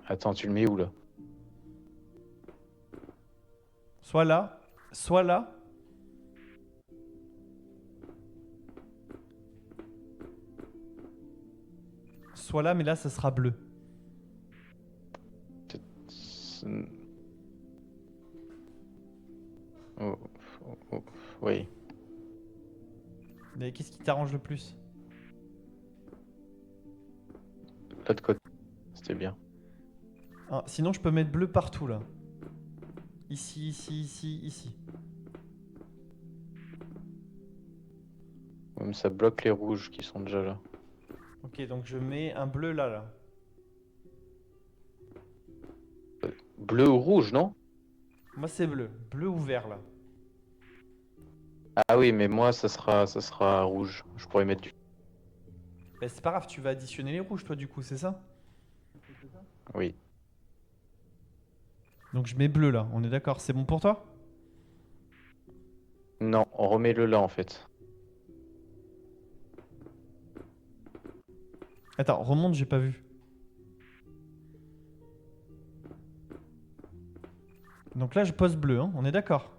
Attends, tu le mets où là? Soit là, soit là. Soit là, mais là, ça sera bleu. Oh, oh, oui. Mais qu'est-ce qui t'arrange le plus? L'autre côté. C'était bien. Ah, sinon, je peux mettre bleu partout là. Ici, ici, ici, ici. Même ça bloque les rouges qui sont déjà là. Ok, donc je mets un bleu là, là. Bleu ou rouge, non? Moi, c'est bleu. Bleu ou vert là. Ah oui, mais moi ça sera rouge. Je pourrais mettre du. Bah, c'est pas grave, tu vas additionner les rouges, toi, du coup, c'est ça? Oui. Donc je mets bleu là, on est d'accord. C'est bon pour toi? Non, on remet le là en fait. Attends, remonte, j'ai pas vu. Donc là, je pose bleu, hein, on est d'accord.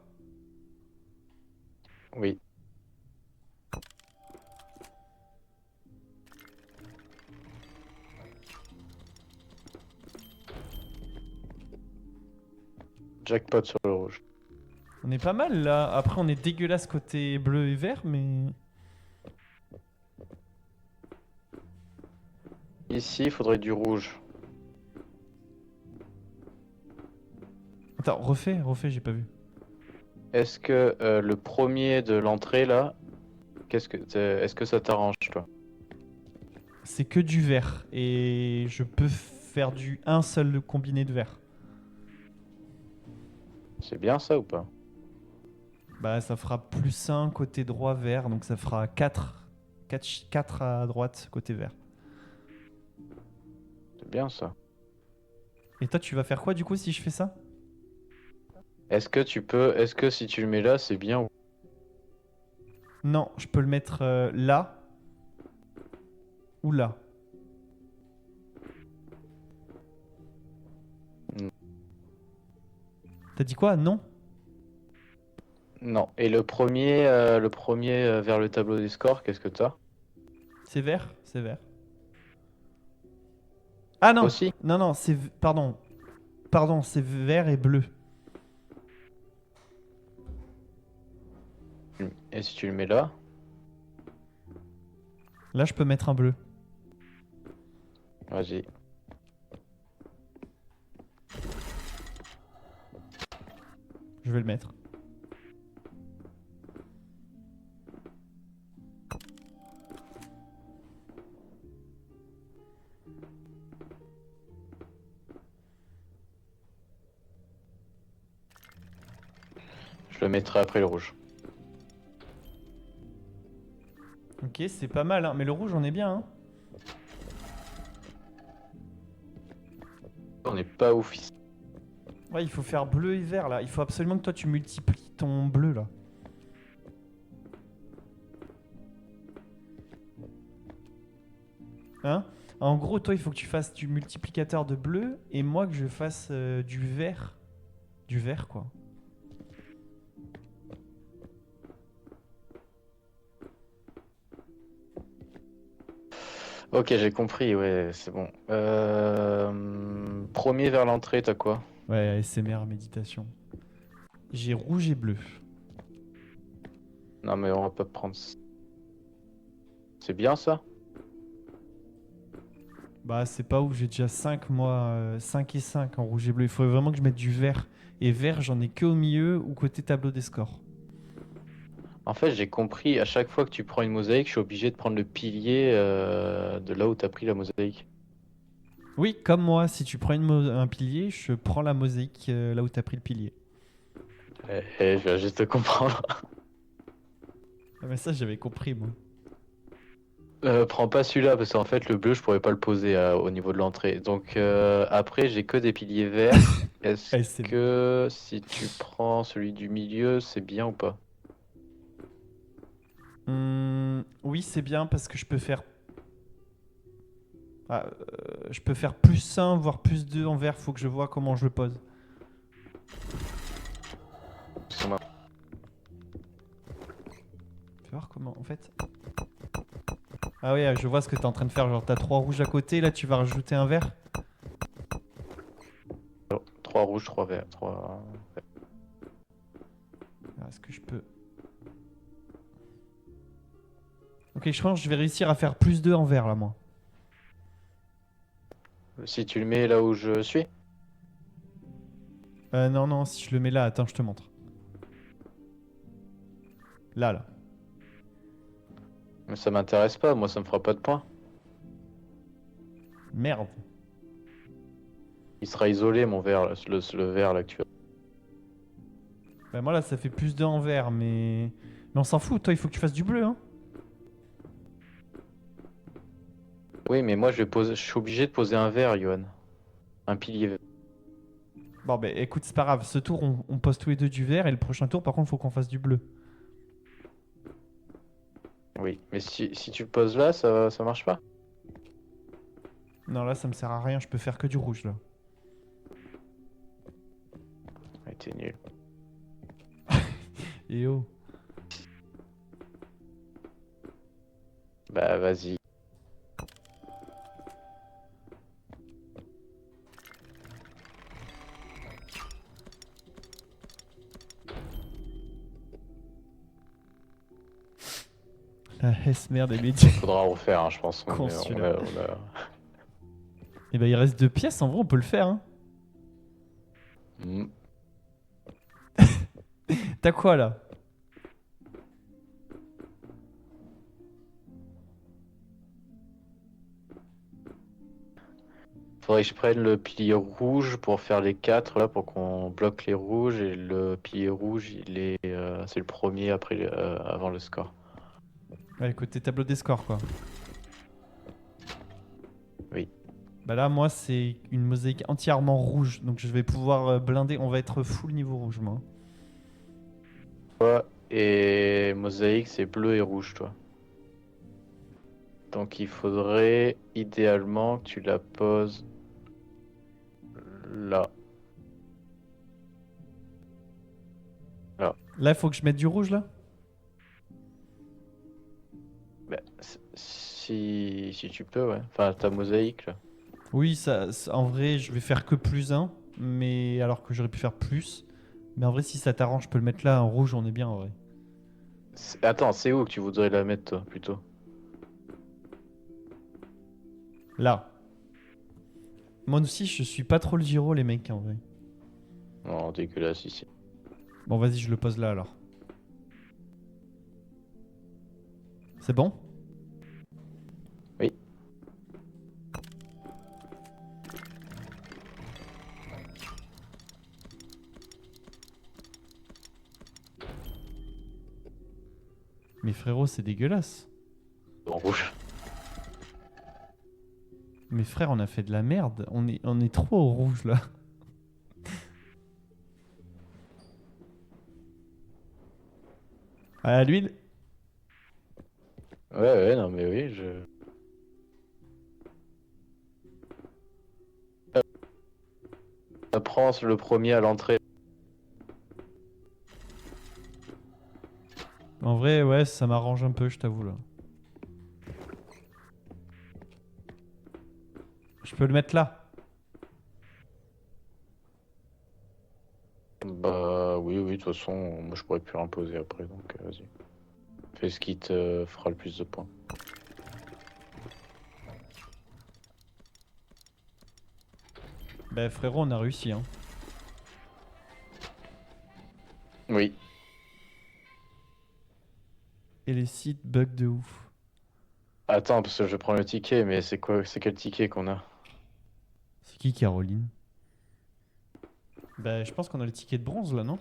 Oui. Jackpot sur le rouge. On est pas mal là. Après, on est dégueulasse côté bleu et vert, mais. Ici, il faudrait du rouge. Attends, refais, j'ai pas vu. Est-ce que le premier de l'entrée là, est-ce que ça t'arrange toi? C'est que du vert. Et je peux faire du un seul combiné de vert. C'est bien ça ou pas? Bah, ça fera plus 1 côté droit vert, donc ça fera 4 à droite côté vert. C'est bien ça. Et toi, tu vas faire quoi du coup si je fais ça? Est-ce que si tu le mets là, c'est bien ou... Non, je peux le mettre là ou là. Mm. T'as dit quoi? Non? Non. Et le premier vers le tableau des scores, qu'est-ce que t'as? C'est vert? C'est vert. Ah non! Aussi? Non, non, Pardon. Pardon, c'est vert et bleu. Et si tu le mets là? Là, je peux mettre un bleu. Vas-y. Je vais le mettre. Je le mettrai après le rouge. Ok, c'est pas mal, hein. Mais le rouge, on est bien, hein. On n'est pas ouf ici. Ouais, il faut faire bleu et vert, là. Il faut absolument que toi, tu multiplies ton bleu, là. Hein? En gros, toi, il faut que tu fasses du multiplicateur de bleu et moi que je fasse du vert. Du vert, quoi. Ok, j'ai compris, ouais, c'est bon. Premier vers l'entrée, t'as quoi? Ouais, ASMR, méditation. J'ai rouge et bleu. Non, mais on va pas prendre. C'est bien ça? Bah, c'est pas ouf, j'ai déjà 5 moi, 5 et 5 en rouge et bleu. Il faut vraiment que je mette du vert. Et vert, j'en ai que au milieu ou côté tableau des scores. En fait, j'ai compris, à chaque fois que tu prends une mosaïque, je suis obligé de prendre le pilier de là où t'as pris la mosaïque. Oui, comme moi, si tu prends un pilier, je prends la mosaïque là où t'as pris le pilier. Je viens juste de comprendre. Ah, mais ça, j'avais compris, moi. Prends pas celui-là, parce qu'en fait, le bleu, je pourrais pas le poser au niveau de l'entrée. Donc, après, j'ai que des piliers verts. Est-ce ASMR. que si tu prends celui du milieu, c'est bien ou pas? Oui, c'est bien parce que je peux faire. Je peux faire plus un voire plus 2 en vert. Faut que je vois comment je le pose. Parce que moi- Fais voir comment, en fait. Ah oui, je vois ce que t'es en train de faire. Genre, t'as 3 rouges à côté, là, tu vas rajouter un vert. Oh, 3 rouges, 3 verts. 3... Est-ce que je peux. Ok, je pense que je vais réussir à faire plus 2 en vert, là, moi. Si tu le mets là où je suis? Non, non, si je le mets là, attends, je te montre. Là, là. Mais ça m'intéresse pas, moi, ça me fera pas de points. Merde. Il sera isolé, mon vert, là, le vert là que tu as. Bah, moi, là, ça fait plus 2 en vert, mais on s'en fout. Toi, il faut que tu fasses du bleu, hein. Oui, mais moi, je suis obligé de poser un vert, Johan. Un pilier vert. Bon, bah, écoute, c'est pas grave. Ce tour, on pose tous les deux du vert, et le prochain tour, par contre, faut qu'on fasse du bleu. Oui, mais si tu le poses là, ça marche pas. Non, là, ça me sert à rien. Je peux faire que du rouge, là. Ouais, t'es nul. Et oh. Bah, vas-y. La S-merde des médias. Faudra refaire, hein, je pense. Con, On celui-là. a- Et bah, il reste 2 pièces. En vrai, on peut le faire, hein. Hmm. T'as quoi, là? Faudrait que je prenne le pilier rouge pour faire les 4 là, pour qu'on bloque les rouges. Et le pilier rouge, c'est le premier avant le score. Ouais, côté tableau des scores, quoi. Oui. Bah là, moi, c'est une mosaïque entièrement rouge. Donc, je vais pouvoir blinder. On va être full niveau rouge, moi. Toi et mosaïque, c'est bleu et rouge, toi. Donc il faudrait idéalement que tu la poses là. Là. Là, il faut que je mette du rouge, là? Bah, si tu peux, ouais. Enfin, ta mosaïque, là. Oui, en vrai, je vais faire que plus un. Mais alors que j'aurais pu faire plus. Mais en vrai, si ça t'arrange, je peux le mettre là en rouge. On est bien, en vrai. Attends, c'est où que tu voudrais la mettre, toi, plutôt? Là. Moi aussi, je suis pas trop le gyro, les mecs, en vrai. Non, dégueulasse ici. Bon, vas-y, je le pose là, alors. C'est bon? Oui. Mais frérot, c'est dégueulasse. En rouge. Mais frère, on a fait de la merde. On est trop au rouge, là. À l'huile? Ouais, non, mais oui, je. prends le premier à l'entrée. En vrai, ouais, ça m'arrange un peu, je t'avoue là. Je peux le mettre là. Bah oui, oui, de toute façon, moi je pourrais plus l'imposer après, donc vas-y. Fais ce qui te fera le plus de points. Bah frérot, on a réussi hein. Oui. Et les sites bug de ouf. Attends, parce que je prends le ticket, mais c'est quoi, c'est quel ticket qu'on a? C'est qui Caroline? Bah je pense qu'on a le ticket de bronze là, non?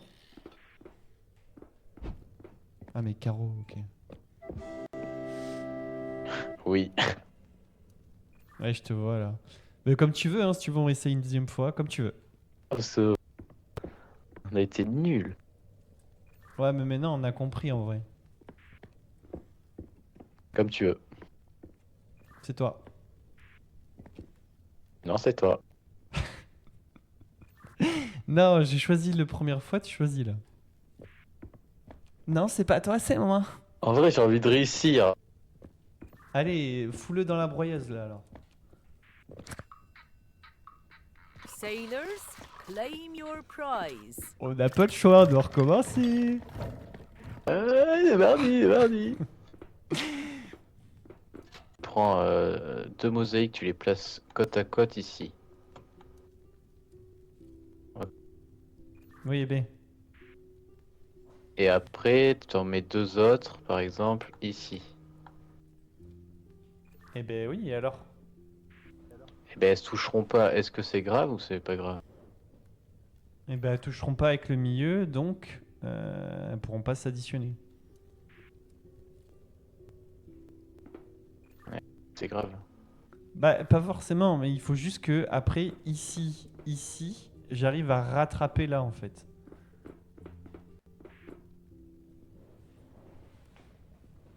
Ah mais Caro, ok. Oui. Ouais, je te vois là. Mais comme tu veux, hein, si tu veux, on essaye une deuxième fois, comme tu veux. Parce on a été nuls. Ouais, mais maintenant on a compris en vrai. Comme tu veux. C'est toi. Non, c'est toi. Non, j'ai choisi la première fois, tu choisis là. Non, c'est pas toi, c'est moi. En vrai, j'ai envie de réussir. Allez, fous-le dans la broyeuse là alors. Sailors, claim your prize. On n'a pas le choix, on doit recommencer. C'est mardi, c'est mardi. Prends deux mosaïques, tu les places côte à côte ici. Oui, ben. Et après, tu en mets deux autres, par exemple, ici. Eh ben oui, et alors? Et ben, elles se toucheront pas. Est-ce que c'est grave ou c'est pas grave? Eh ben elles toucheront pas avec le milieu, donc elles pourront pas s'additionner. C'est grave. Bah pas forcément, mais il faut juste que après ici, j'arrive à rattraper là en fait.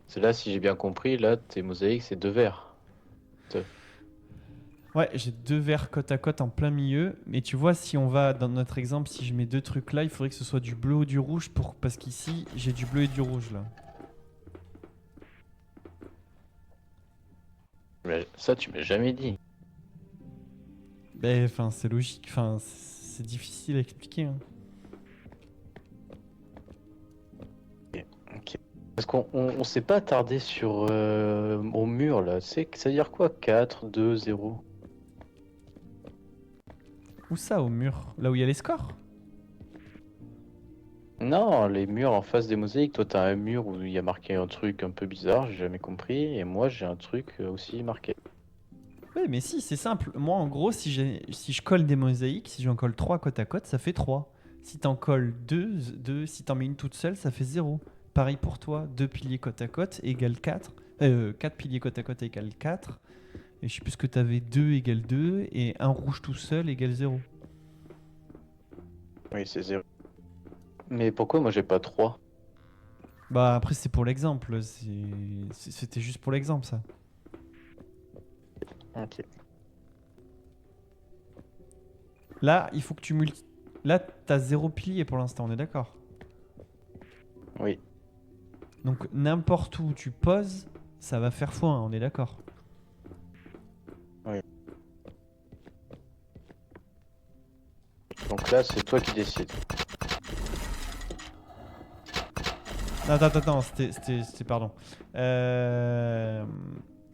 C'est là, si j'ai bien compris, là, tes mosaïques, c'est deux verres. Ouais, j'ai deux verres côte à côte en plein milieu, mais tu vois, si on va dans notre exemple, si je mets deux trucs là, il faudrait que ce soit du bleu ou du rouge parce qu'ici j'ai du bleu et du rouge là. Mais ça, tu m'as jamais dit. Ben enfin c'est logique, enfin c'est difficile à expliquer. Hein. Ok. Parce qu'on s'est pas attardé sur au mur là. C'est, ça veut dire quoi? 4, 2, 0. Où ça au mur? Là où il y a les scores? Non, les murs en face des mosaïques. Toi, t'as un mur où il y a marqué un truc un peu bizarre, j'ai jamais compris. Et moi, j'ai un truc aussi marqué. Oui, mais si, c'est simple. Moi, en gros, si je colle des mosaïques, si j'en colle 3 côte à côte, ça fait 3. Si t'en colles 2, si t'en mets une toute seule, ça fait 0. Pareil pour toi, 2 piliers côte à côte égale 4. 4 piliers côte à côte égale 4. Et je sais plus ce que t'avais, 2 égale 2. Et un rouge tout seul égale 0. Oui, c'est 0. Mais pourquoi moi j'ai pas 3? Bah après, c'est pour l'exemple. C'était juste pour l'exemple, ça. Ok. Là, il faut que tu multiplies. Là, t'as 0 pilier pour l'instant, on est d'accord? Oui. Donc n'importe où tu poses, ça va faire x1, on est d'accord? Donc là, c'est toi qui décides. Attends, pardon.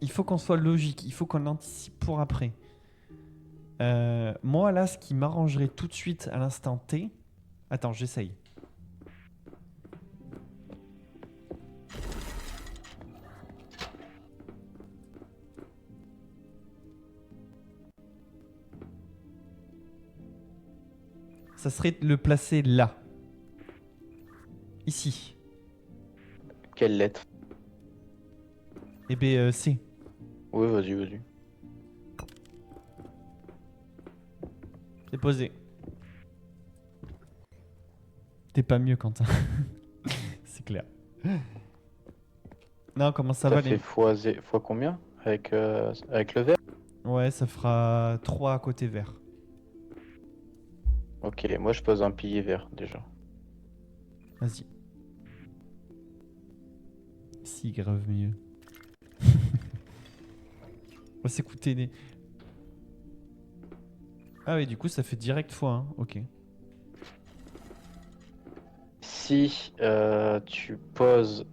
Il faut qu'on soit logique, il faut qu'on anticipe pour après. Moi là, ce qui m'arrangerait tout de suite à l'instant T... Attends, j'essaye. Ça serait de le placer là. Ici. Quelle lettre? Et ben C. Oui, vas-y, vas-y. C'est posé. T'es pas mieux, Quentin. C'est clair. Non, comment ça va fait les... fois combien? Avec le verre? Ouais, ça fera 3 à côté vert. Ok, moi je pose un pilier vert déjà. Vas-y. Si, grave mieux. On va s'écouter des... Ah oui, du coup, ça fait direct x1. Ok. Si tu poses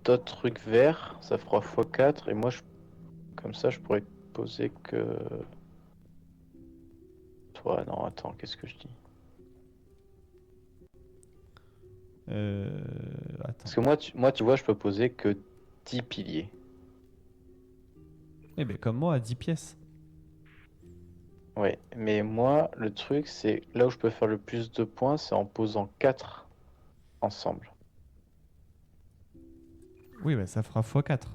d'autres trucs verts, ça fera x4 et moi comme ça je pourrais poser que... Toi, non, attends, qu'est-ce que je dis? Attends. Parce que moi, tu vois, je peux poser que 10 piliers. Eh ben, comme moi, à 10 pièces. Ouais, mais moi, le truc, c'est là où je peux faire le plus de points, c'est en posant 4 ensemble. Oui, bah, ça fera x4.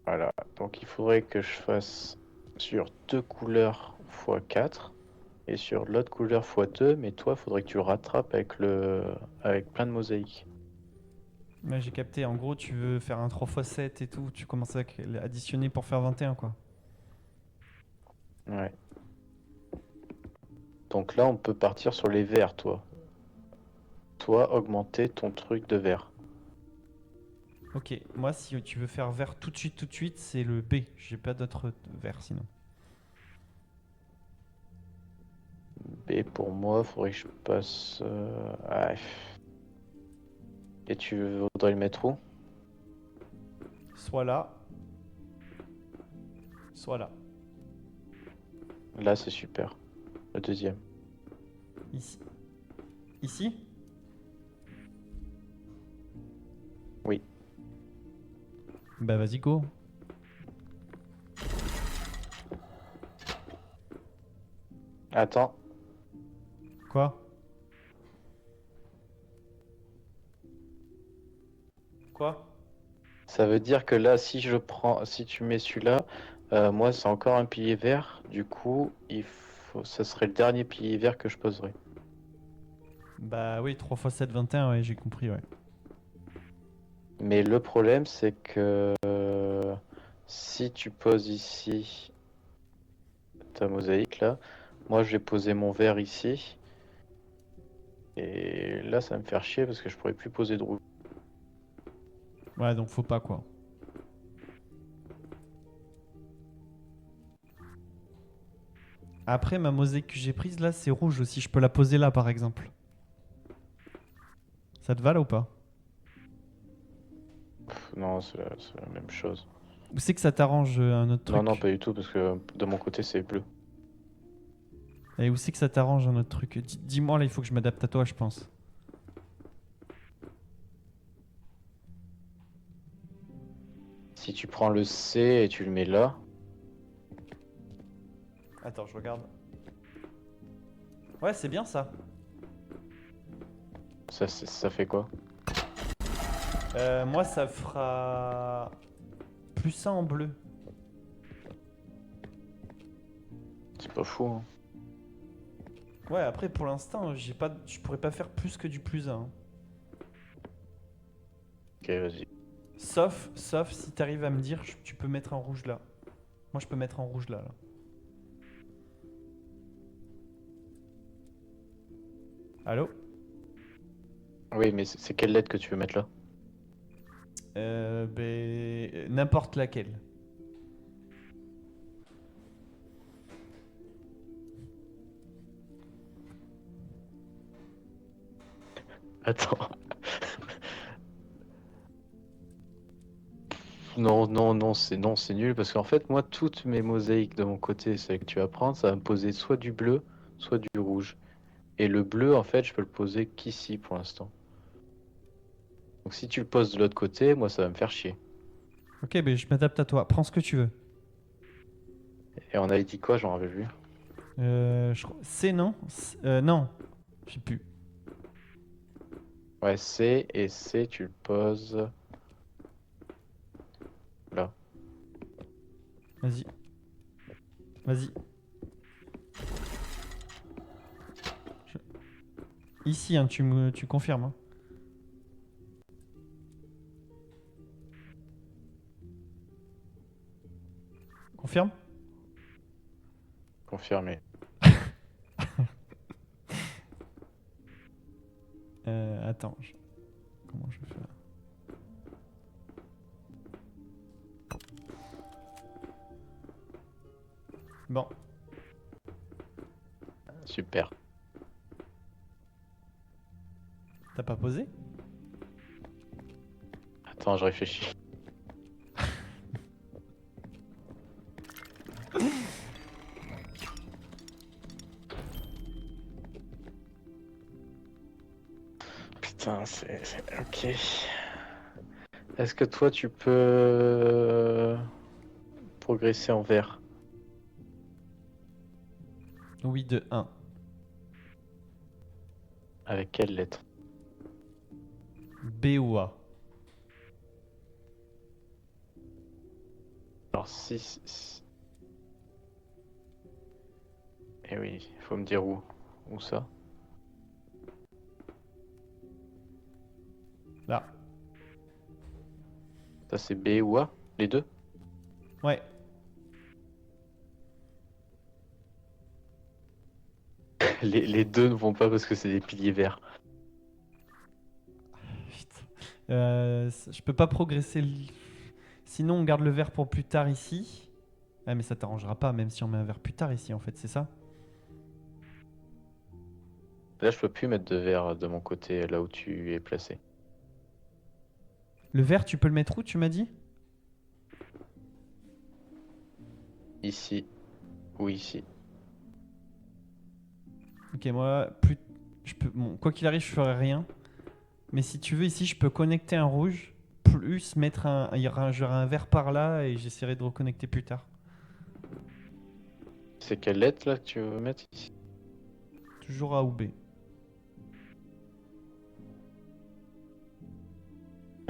Voilà, donc il faudrait que je fasse sur deux couleurs x4 et sur l'autre couleur x2, mais toi, il faudrait que tu le rattrapes avec plein de mosaïques. Ouais, j'ai capté. En gros, tu veux faire un 3x7 et tout. Tu commences à additionner pour faire 21, quoi. Ouais. Donc là, on peut partir sur les verts, toi. Toi, augmenter ton truc de vert. Ok, moi, si tu veux faire vert tout de suite, c'est le B. J'ai pas d'autre vert sinon. Et pour moi, faudrait que je passe. Et tu voudrais le mettre où? Soit là, soit là. Là, c'est super. Le deuxième. Ici. Ici? Oui. Bah, vas-y, go. Attends. Quoi? Quoi? Ça veut dire que là, si tu mets celui-là, moi, c'est encore un pilier vert. Du coup, ça serait le dernier pilier vert que je poserai. Bah oui, 3x7, 21, ouais, j'ai compris, ouais. Mais le problème, c'est que si tu poses ici ta mosaïque là, moi, je vais poser mon vert ici. Et là, ça va me faire chier parce que je pourrais plus poser de rouge. Ouais, donc faut pas, quoi. Après, ma mosaïque que j'ai prise, là, c'est rouge aussi. Je peux la poser là, par exemple. Ça te va, là, ou pas? Non, c'est la même chose. Ou c'est que ça t'arrange un autre Non, non, truc? pas du tout, parce que de mon côté, c'est bleu. Et où c'est que ça t'arrange un autre truc? Dis-moi, là, il faut que je m'adapte à toi, je pense. Si tu prends le C et tu le mets là, Attends, je regarde. Ouais, c'est bien ça. ça fait quoi? Moi, ça fera plus ça en bleu. C'est pas fou, hein. Ouais, après, pour l'instant, je pourrais pas faire plus que du plus 1. Ok, vas-y. Sauf si t'arrives à me dire, tu peux mettre un rouge là. Moi, je peux mettre un rouge là. Allô? Oui, mais c'est quelle lettre que tu veux mettre là? N'importe laquelle. Attends. Non, non, non, c'est nul parce qu'en fait, moi, toutes mes mosaïques de mon côté, c'est que tu vas prendre, ça va me poser soit du bleu, soit du rouge. Et le bleu, en fait, je peux le poser qu'ici pour l'instant. Donc si tu le poses de l'autre côté, moi, ça va me faire chier. Ok, je m'adapte à toi. Prends ce que tu veux. Et on avait dit quoi, j'en avais vu. C'est non? Non. Je sais plus. Ouais, C et C, tu le poses là. Vas-y. Vas-y. Je- Ici, hein, tu confirmes. Hein. Confirme? Confirmé. Attends. Comment je fais là? Bon. Super. T'as pas posé? Attends, je réfléchis. Putain, ok. Est-ce que toi, tu peux progresser en vert? Oui, de 1. Avec quelle lettre? B ou A. Alors 6. Eh oui, il faut me dire où. Où ça? Là. Ça c'est B ou A? Les deux? Ouais. Les deux ne vont pas parce que c'est des piliers verts. Putain. Je peux pas progresser. Sinon, on garde le vert pour plus tard ici. Ah, mais ça t'arrangera pas, même si on met un vert plus tard ici, en fait, c'est ça? Là, je peux plus mettre de vert de mon côté, là où tu es placé. Le vert, tu peux le mettre où, tu m'as dit? Ici ou ici. Ok, moi, plus... je peux... bon, quoi qu'il arrive, je ferai rien. Mais si tu veux, ici, je peux connecter un rouge, plus mettre un... j'aurai un vert par là, et j'essaierai de reconnecter plus tard. C'est quelle lettre là que tu veux mettre ici? Toujours A ou B.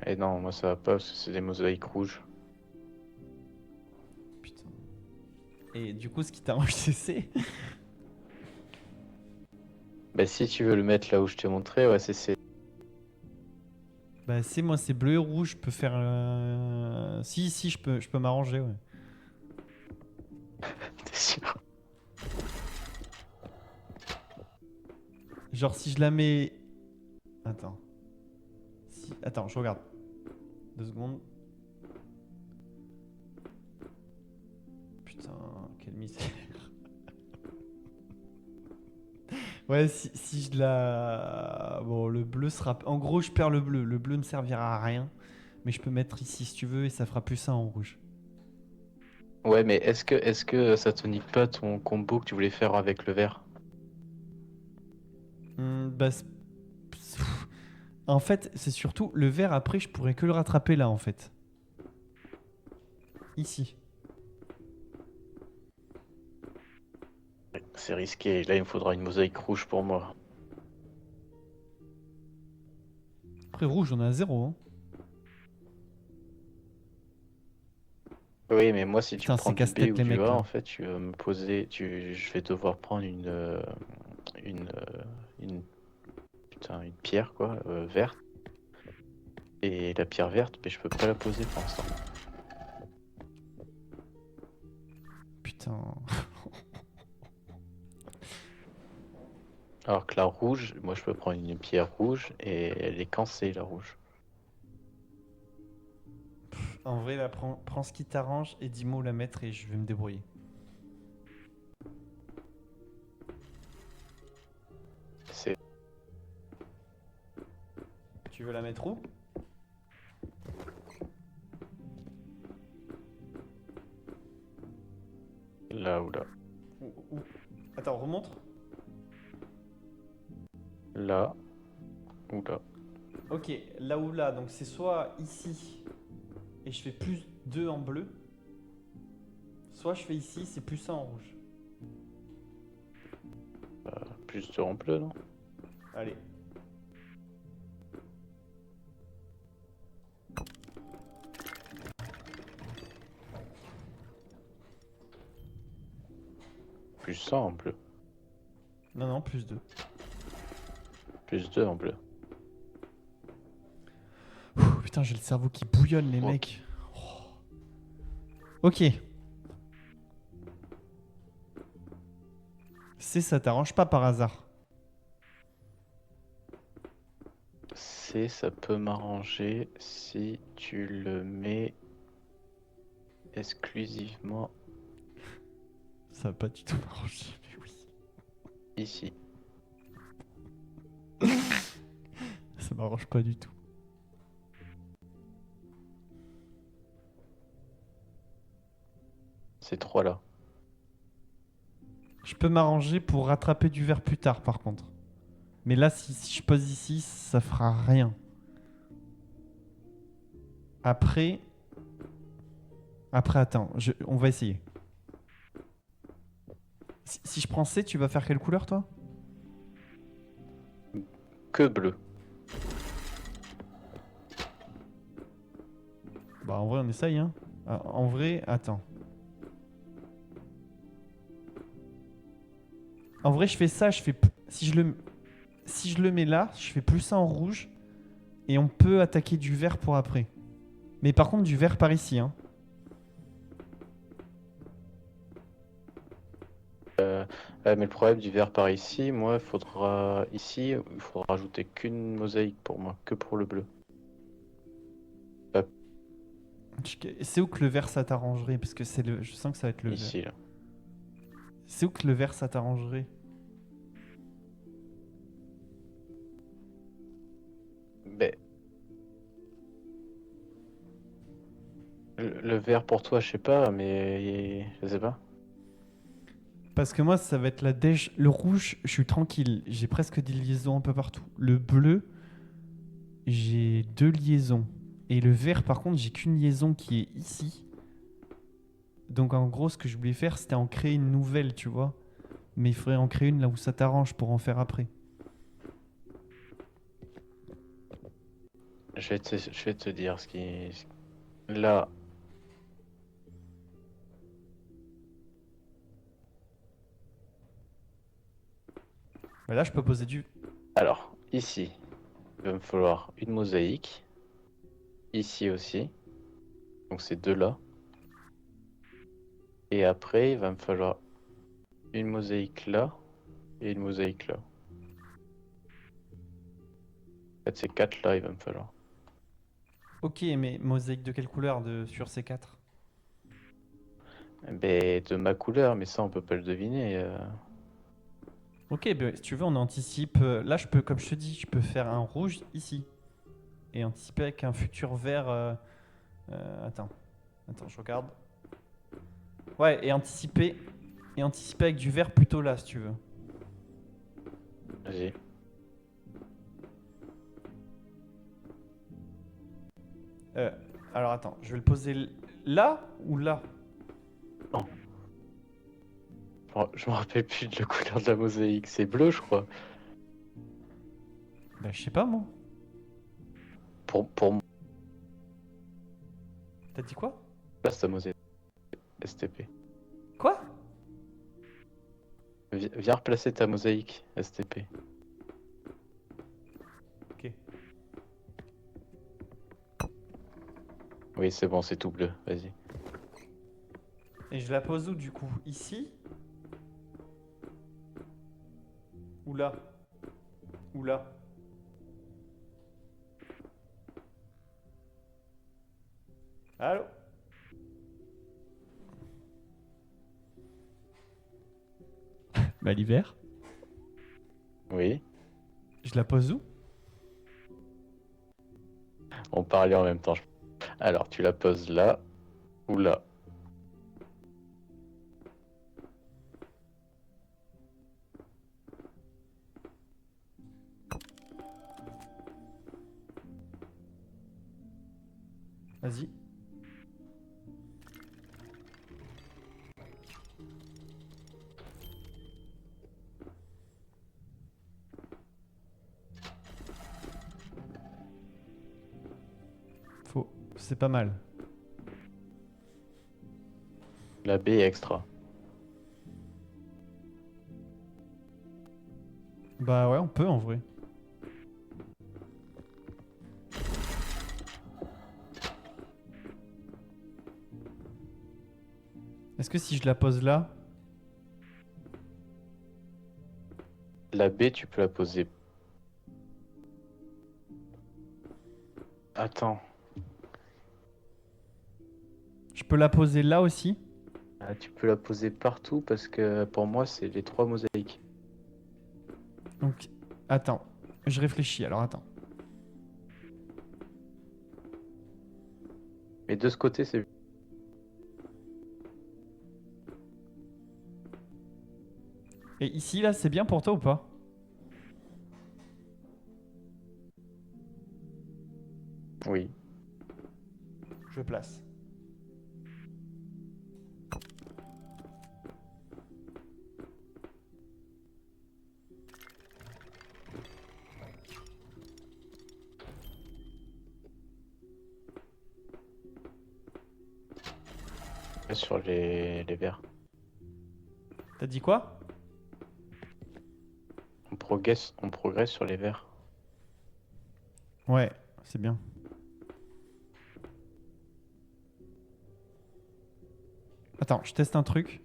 Eh non, moi ça va pas parce que c'est des mosaïques rouges. Putain. Et du coup, ce qui t'arrange, c'est C. Bah si tu veux le mettre là où je t'ai montré, ouais c'est. Bah, C, moi, c'est bleu et rouge, je peux faire... Si, je peux m'arranger, ouais. T'es sûr? Genre, si je la mets... Attends. Attends, je regarde. 2 secondes. Putain, quelle misère. Ouais, si je la... Bon, le bleu sera... En gros, je perds le bleu. Le bleu ne servira à rien. Mais je peux mettre ici si tu veux et ça fera plus ça en rouge. Ouais, mais est-ce que ça te nique pas ton combo que tu voulais faire avec le vert? Bah, pff. En fait, c'est surtout le vert après, je pourrais que le rattraper là en fait. Ici. C'est risqué, là il me faudra une mosaïque rouge pour moi. Après rouge, on a 0. Hein. Oui, mais moi si tu Putain, prends c'est du B casse-tête ou les du mecs A, là. en fait, tu vas me poser, je vais devoir prendre une, une, putain, une pierre quoi, verte. Et la pierre verte, mais je peux pas la poser pour l'instant. Putain. Alors que la rouge, moi je peux prendre une pierre rouge et elle est cancée la rouge. En vrai, là, prends ce qui t'arrange et dis-moi où la mettre et je vais me débrouiller. C'est Tu veux la mettre où? là ou là. Où Attends, remonte. Là ou là. Ok, là ou là, donc c'est soit ici et je fais plus 2 en bleu, soit je fais ici, c'est plus 1 en rouge. Plus de en bleu, non? Allez. Plus 100 en bleu. Non, non, plus 2. Plus 2 en bleu. Putain, j'ai le cerveau qui bouillonne, les Oh. mecs. Oh. Ok. Ça t'arrange pas par hasard. C, ça peut m'arranger si tu le mets exclusivement Ça va pas du tout m'arranger, mais oui. ici. Ça m'arrange pas du tout. Ces trois là. Je peux m'arranger pour rattraper du verre plus tard, par contre. Mais là, si je pose ici, ça fera rien. Après, attends, on va essayer. Si je prends C, tu vas faire quelle couleur, toi? Que bleu. Bah, en vrai, on essaye, hein. En vrai, attends. En vrai, je fais ça, si je le mets là, je fais plus ça en rouge. Et on peut attaquer du vert pour après. Mais par contre, du vert par ici, hein. Mais le problème du vert par ici, moi, il faudra rajouter qu'une mosaïque pour moi, que pour le bleu. C'est où que le vert ça t'arrangerait? Parce que je sens que ça va être le vert. Ici, là. C'est où que le vert ça t'arrangerait? Ben, le vert pour toi, je sais pas, mais je sais pas. Parce que moi, ça va être la dèche. Le rouge, je suis tranquille. J'ai presque des liaisons un peu partout. Le bleu, j'ai 2 liaisons. Et le vert, par contre, j'ai qu'une liaison qui est ici. Donc en gros, ce que je voulais faire, c'était en créer une nouvelle, tu vois. Mais il faudrait en créer une là où ça t'arrange pour en faire après. Je vais te dire ce qui. Là, Mais là, je peux poser du... alors, ici, il va me falloir une mosaïque. Ici aussi. Donc ces deux-là. Et après, il va me falloir une mosaïque là et une mosaïque là. En fait, ces quatre-là, il va me falloir. Ok, mais mosaïque de quelle couleur sur ces 4? Ben, de ma couleur, mais ça, on peut pas le deviner. Ok, ben, si tu veux, on anticipe. Là, je peux, comme je te dis, je peux faire un rouge ici. Et anticiper avec un futur vert. Attends, je regarde. Ouais, et anticiper avec du vert plutôt là, si tu veux. Vas-y. Alors attends, je vais le poser là ou là? Je me rappelle plus de la couleur de la mosaïque. C'est bleu, je crois. Ben, je sais pas, moi. Pour moi, T'as dit quoi? c'est ta mosaïque STP. Quoi? Viens replacer ta mosaïque STP. Ok. Oui, c'est bon, c'est tout bleu. Vas-y. Et je la pose où du coup? Ici? Ou là? Ou là? Allô? Bah l'hiver. Oui. Je la pose où? On parlait en même temps. Alors, tu la poses là ou là. Vas-y. C'est pas mal. La B est extra. Bah ouais, on peut en vrai. Est-ce que si je la pose là? La B, tu peux la poser Attends. Je peux la poser là aussi. Tu peux la poser partout parce que pour moi, c'est les 3 mosaïques. Donc, attends. Je réfléchis, alors attends. Mais de ce côté, c'est... Et ici, là, c'est bien pour toi ou pas? Oui. Je place. Sur les verts. T'as dit quoi? On progresse sur les verts. Ouais, c'est bien. Attends, je teste un truc.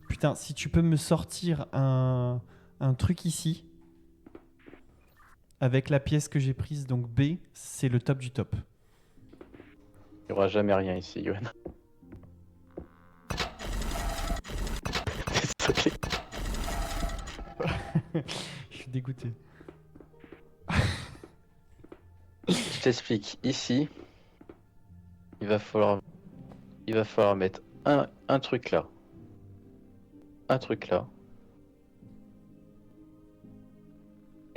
Putain, si tu peux me sortir un truc ici, avec la pièce que j'ai prise, donc B, c'est le top du top. Il n'y aura jamais rien ici, Yoann. Désolé. Je suis dégoûté. Je t'explique. Ici, il va falloir mettre un truc là. Un truc là.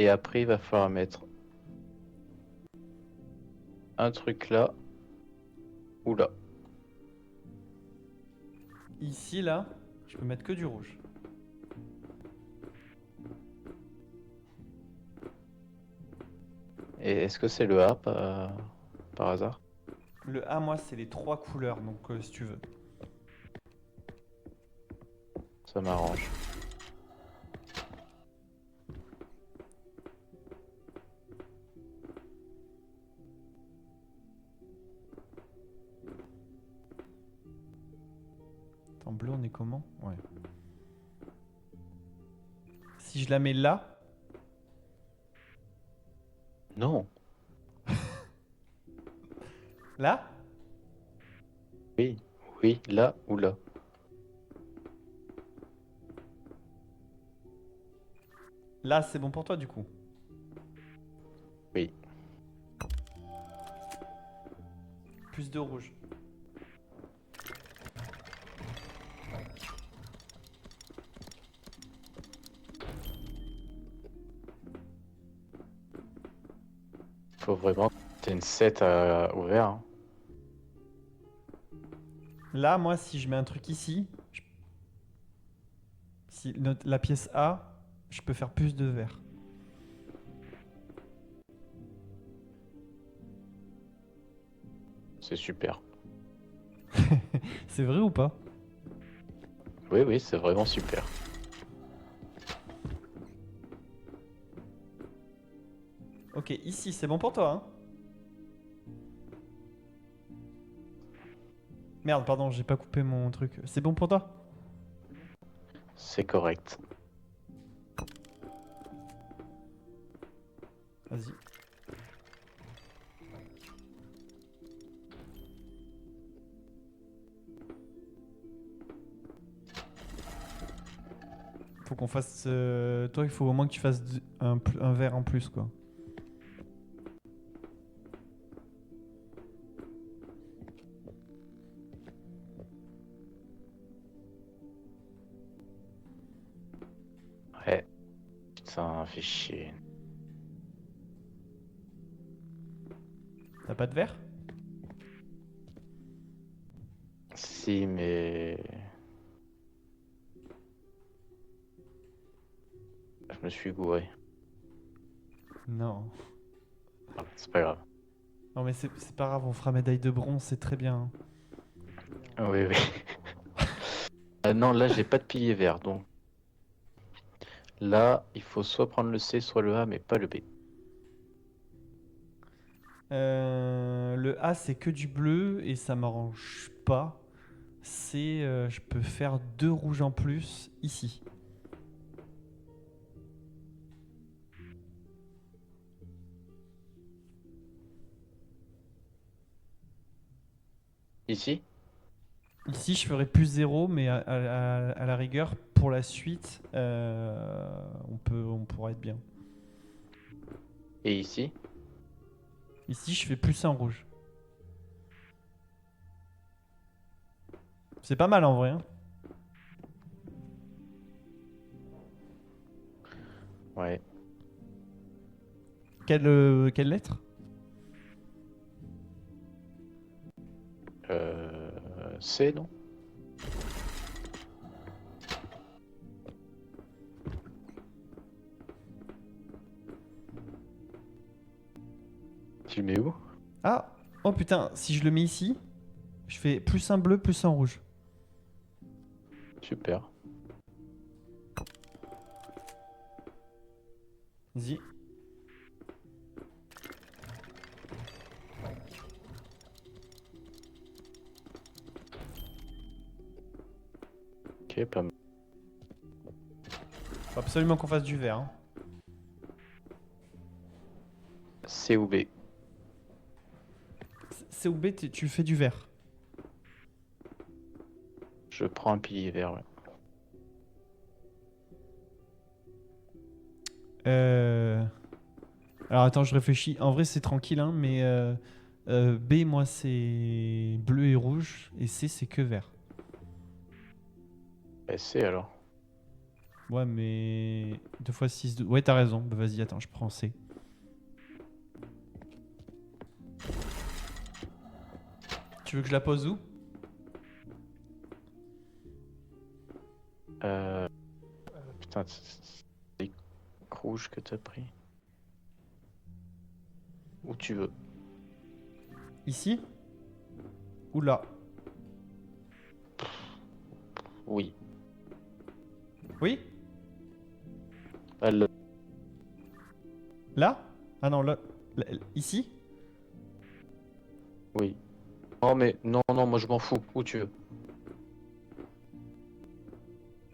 Et après, il va falloir mettre un truc là ou là. Ici, là, je peux mettre que du rouge. Et est-ce que c'est le A par hasard? Le A, moi, c'est les 3 couleurs, donc si tu veux. Ça m'arrange. En bleu, on est comment? Ouais. Si je la mets là, Non. là, Oui. Oui, là ou là. là, c'est bon pour toi, du coup. Oui. Plus de rouge. Faut vraiment que t'aies une 7 au vert. Hein. Là, moi, si je mets un truc ici, si la pièce A, je peux faire plus de vert. C'est super. C'est vrai ou pas? Oui, oui, c'est vraiment super. Ok, ici, c'est bon pour toi, hein? Merde, pardon, j'ai pas coupé mon truc. C'est bon pour toi? C'est correct. Vas-y. Faut qu'on fasse... toi, il faut au moins que tu fasses un verre en plus, quoi. Ouais. Putain, fait chier. T'as pas de verre? Si, mais... Je me suis gouré. Non. C'est pas grave. Non, mais c'est pas grave, on fera médaille de bronze, c'est très bien. Oui, oui. Non, là, j'ai pas de pilier vert, donc... Là, il faut soit prendre le C, soit le A, mais pas le B. Le A, c'est que du bleu et ça m'arrange pas. C'est... je peux faire 2 rouges en plus ici. Ici? Ici, je ferais plus 0, mais à la rigueur, pour la suite, on pourra être bien. Et ici? Ici, je fais plus 1 rouge. C'est pas mal en vrai. Hein. Ouais. Quelle lettre? C, non? Tu le mets où? Ah! Oh putain, si je le mets ici, je fais plus 1 bleu, plus 1 rouge. Super. Vas-y. Ok, pas mal. Faut absolument qu'on fasse du vert. Hein. C ou B? C ou B, tu fais du vert. Je prends un pilier vert, ouais. Alors attends, je réfléchis. En vrai, c'est tranquille, hein, mais B, moi, c'est bleu et rouge, et C, c'est que vert. Bah, C alors. Ouais, mais 2 x 6, ouais, t'as raison. Bah, vas-y, attends, je prends C. Tu veux que je la pose où? Putain, c'est des rouges que t'as pris. Où tu veux. Ici? Ou là? Oui. Oui? Ah, là. Là? Ah non, là. Ici? Oui. Non mais non, non, moi je m'en fous. Où tu veux.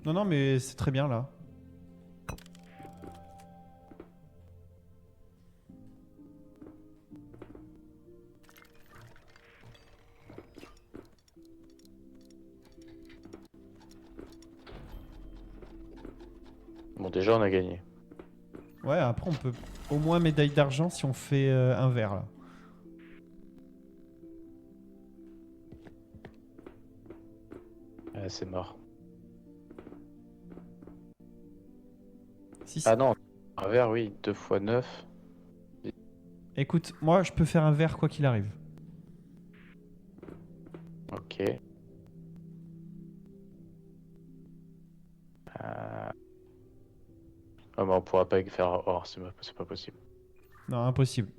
Non, non, mais c'est très bien là. Bon, déjà on a gagné. Ouais, après, on peut au moins médaille d'argent si on fait un vert là. C'est mort. Si, Ah non, un vert, oui. 2 x 9. Écoute, moi, je peux faire un vert quoi qu'il arrive. Ok. Ah, bah, on pourra pas faire or, c'est pas possible. Non, impossible.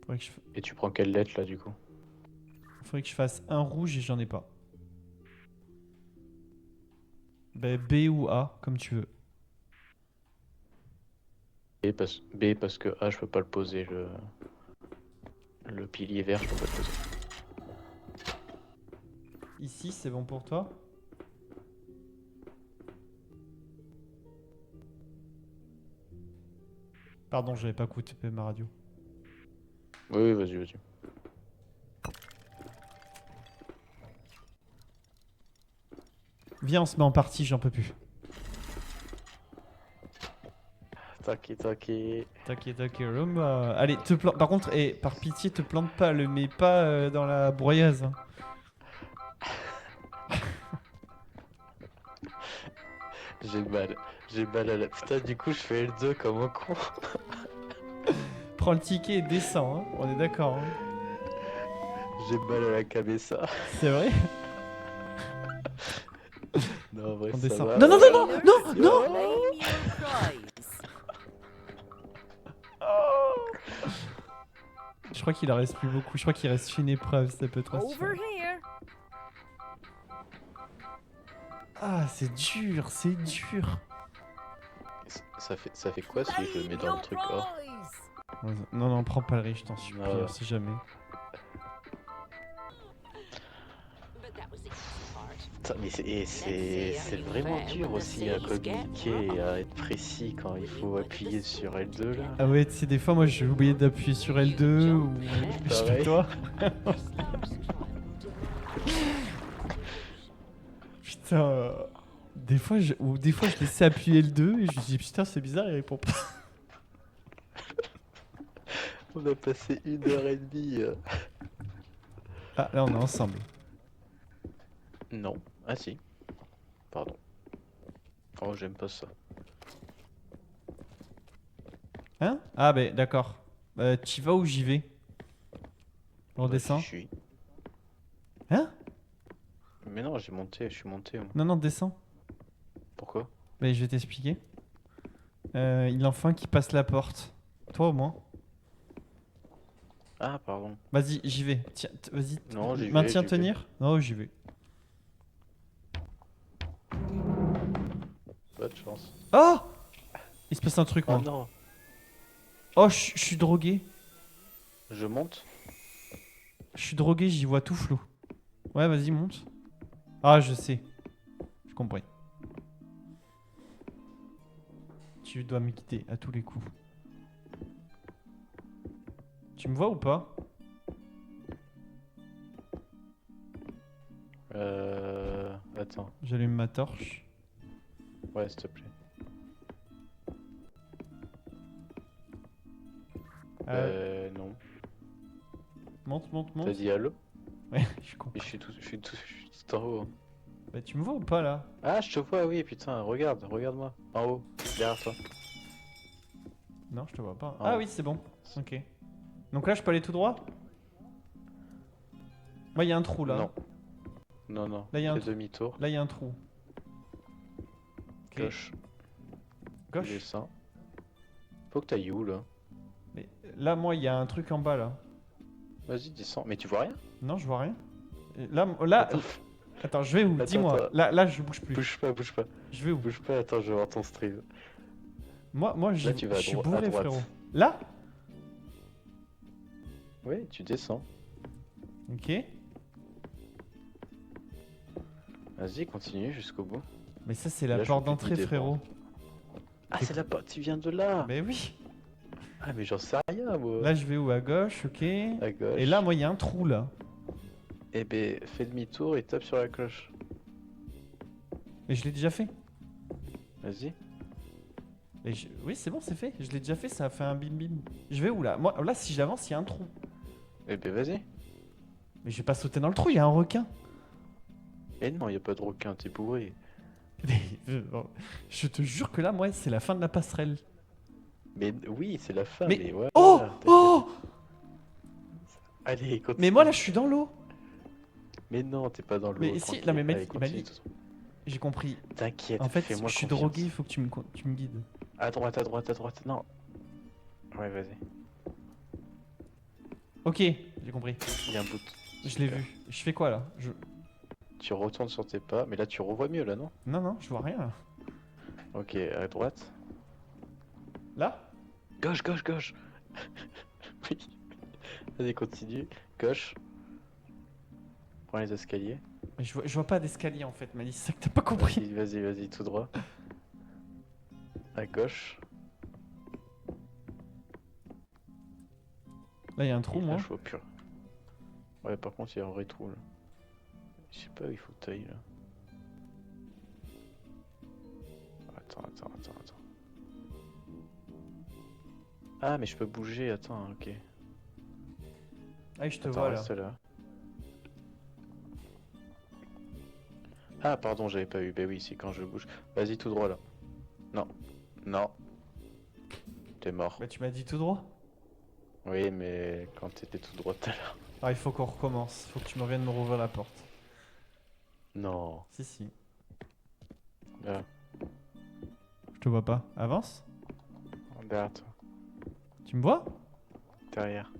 Faudrait que je, Et tu prends quelle lettre là du coup? faudrait que je fasse un rouge et j'en ai pas. Ben, B ou A, comme tu veux. B parce que A je peux pas le poser, le pilier vert je peux pas le poser. Ici, c'est bon pour toi? Pardon, j'avais pas coupé ma radio. Oui, oui, vas-y, vas-y. Viens, on se met en partie, j'en peux plus. T'inquiète, t'inquiète. T'inquiète, Roma. Allez, par contre, par pitié, te plante pas, le mets pas dans la broyeuse. Hein. J'ai mal à la... Putain, du coup je fais L2 comme un con. Prends le ticket et descends, hein. On est d'accord. Hein. J'ai mal à la cabessa. C'est vrai? Non, en vrai, On ça descend. va. Non, non, non, non, Sailors, non, non. claim your prize. Je crois qu'il en reste plus beaucoup. Je crois qu'il reste une épreuve, c'est un peu trop. Over here. Ah, c'est dur, c'est dur. Ça fait quoi si je le mets Claim dans le your truc or? prize. Non, non, prends pas le riche, je t'en supplie, Non. on sait jamais. But that was the easy part. Putain, mais c'est vraiment dur aussi à communiquer et à être précis quand il faut appuyer sur L2 là. Ah ouais, tu sais, des fois, moi, j'ai oublié d'appuyer sur L2 ou je sais pas Pareil. toi. Putain, des fois, je laissais appuyer L2 et je me dis putain, c'est bizarre, il répond pas. On a passé 1 heure et demie. Ah, là, on est ensemble. Non. Ah si. Pardon. Oh, j'aime pas ça. Hein? Ah, bah, d'accord. T'y vas ou j'y vais? On Bah, redescend? j'y suis. Hein? Mais non, je suis monté. Moi. Non, non, descends. Pourquoi? Bah, je vais t'expliquer. Il en faut un qui passe la porte. Toi au moins. Ah, pardon. Vas-y, j'y vais. Tiens, vas-y. Non, j'y vais, Maintiens j'y vais. tenir? Non, j'y vais. Pas de chance. Oh! Il se passe un truc, Oh moi. non. Oh, je suis drogué. Je monte? Je suis drogué, j'y vois tout flou. Ouais, vas-y, monte. Ah, je sais. Je comprends. Tu dois me quitter à tous les coups. Tu me vois ou pas? Attends. J'allume ma torche. Ouais, s'il te plaît. Non. Monte, monte, T'as monte. dit allô? Ouais, je comprends. Mais je suis tout en haut. Hein. Bah, tu me vois ou pas là? Ah, je te vois, oui, putain, regarde-moi. En haut, derrière toi. Non, je te vois pas. En Ah haut. oui, c'est bon. Ok. Donc là, je peux aller tout droit? Moi, il y a un trou là. Non. Non. Là, il y a un Fais trou. demi-tour. Là, il y a un trou. Ok. Gauche. Tu Gauche. descends. Faut que t'ailles où, là? Mais là, moi, il y a un truc en bas là. Vas-y, descends. Mais tu vois rien? Non, je vois rien. Et là, Attends, attends, je vais où? Attends, Dis-moi. attends. Là, je bouge plus. bouge pas. Je vais où? Bouge pas, attends, je vais voir ton stream. Moi, Là, tu vas je suis à bourré, droite. frérot. Là? Oui, tu descends. Ok. Vas-y, continue jusqu'au bout. Mais ça, c'est la Là, je porte peux plus d'entrée, guider, frérot. Ah, c'est la porte, tu viens de là. Mais oui. Ah, mais j'en sais rien, moi. Là, je vais où? À gauche, ok. À gauche. Et là, moi, il y a un trou là. Eh ben, fais demi-tour et tape sur la cloche. Mais je l'ai déjà fait. Vas-y. Oui, c'est bon, c'est fait. Je l'ai déjà fait, ça a fait un bim bim. Je vais où là? Moi, là, si j'avance, il y a un trou. Eh ben, vas-y. Mais je vais pas sauter dans le trou, il y a un requin. Eh non, y a pas de requin, t'es bourré. Je te jure que là, moi, c'est la fin de la passerelle. Mais oui, c'est la fin, Mais- mais ouais. Oh! Oh! Allez, continue. Mais moi, là, je suis dans l'eau. Mais non, t'es pas dans l'eau. Mais si, tranquille. non, mais Allez, continue, Malik, tout- j'ai compris. T'inquiète, En fait, fais-moi je suis confiance. drogué, il faut que tu me guides. À droite, non. Ouais, vas-y. Ok, j'ai compris. Il y a un bout. Je l'ai vu. Je fais quoi là? Tu retournes sur tes pas, mais là tu revois mieux là, non? Non, non, je vois rien là. Ok, à droite. Là? Gauche. Oui. Vas-y, continue. Gauche. Prends les escaliers. Mais je vois pas d'escalier en fait, Malice, c'est ça que t'as pas compris. Vas-y, tout droit. À gauche. Là, il y a un trou, Et là, moi. je vois plus. Ouais, par contre, il y a un vrai trou là. Je sais pas où il faut que t'ailles là. Attends. Ah, mais je peux bouger, attends, ok. Ah, je te Attends, vois là. reste là. Ah, pardon, j'avais pas eu. Bah oui, c'est quand je bouge. Vas-y, tout droit là. Non. T'es mort. Bah, tu m'as dit tout droit. Oui, mais quand t'étais tout droit tout à l'heure. Ah, il faut qu'on recommence. Faut que tu me reviennes me rouvrir la porte. Non. Si. Là, Je te vois pas. Avance. derrière toi. Tu me vois? Derrière.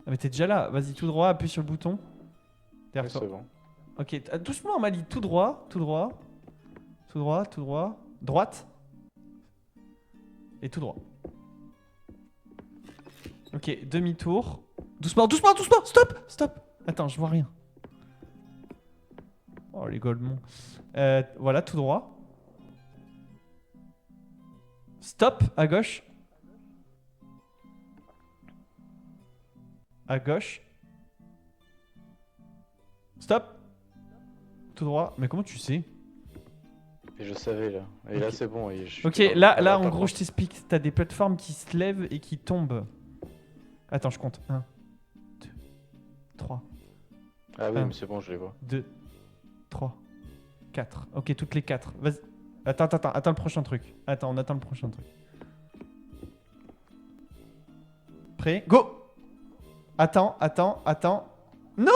Ah, mais t'es déjà là. Vas-y, tout droit, appuie sur le bouton. Ouais, Derrière c'est toi. bon. Ok, doucement, Mali. Tout droit. Droite. Et tout droit. Ok, demi-tour. Doucement. Stop. Attends, je vois rien. Oh Oh, les Golemons. Voilà, tout droit. Stop, à gauche. À gauche. Stop. Tout droit. Mais comment tu sais? Et je savais là. Et là, Ok. c'est bon. Et je suis Ok, dans- là, dans là la en par gros, contre. je t'explique. T'as des plateformes qui se lèvent et qui tombent. Attends, je compte. 1, 2, 3, Ah oui, un. mais c'est bon, je les vois. 2, 3, 4. Ok, toutes les 4. Vas-y. Attends le prochain truc. Attends, on attend le prochain truc. Prêt? Go! Attends. Non!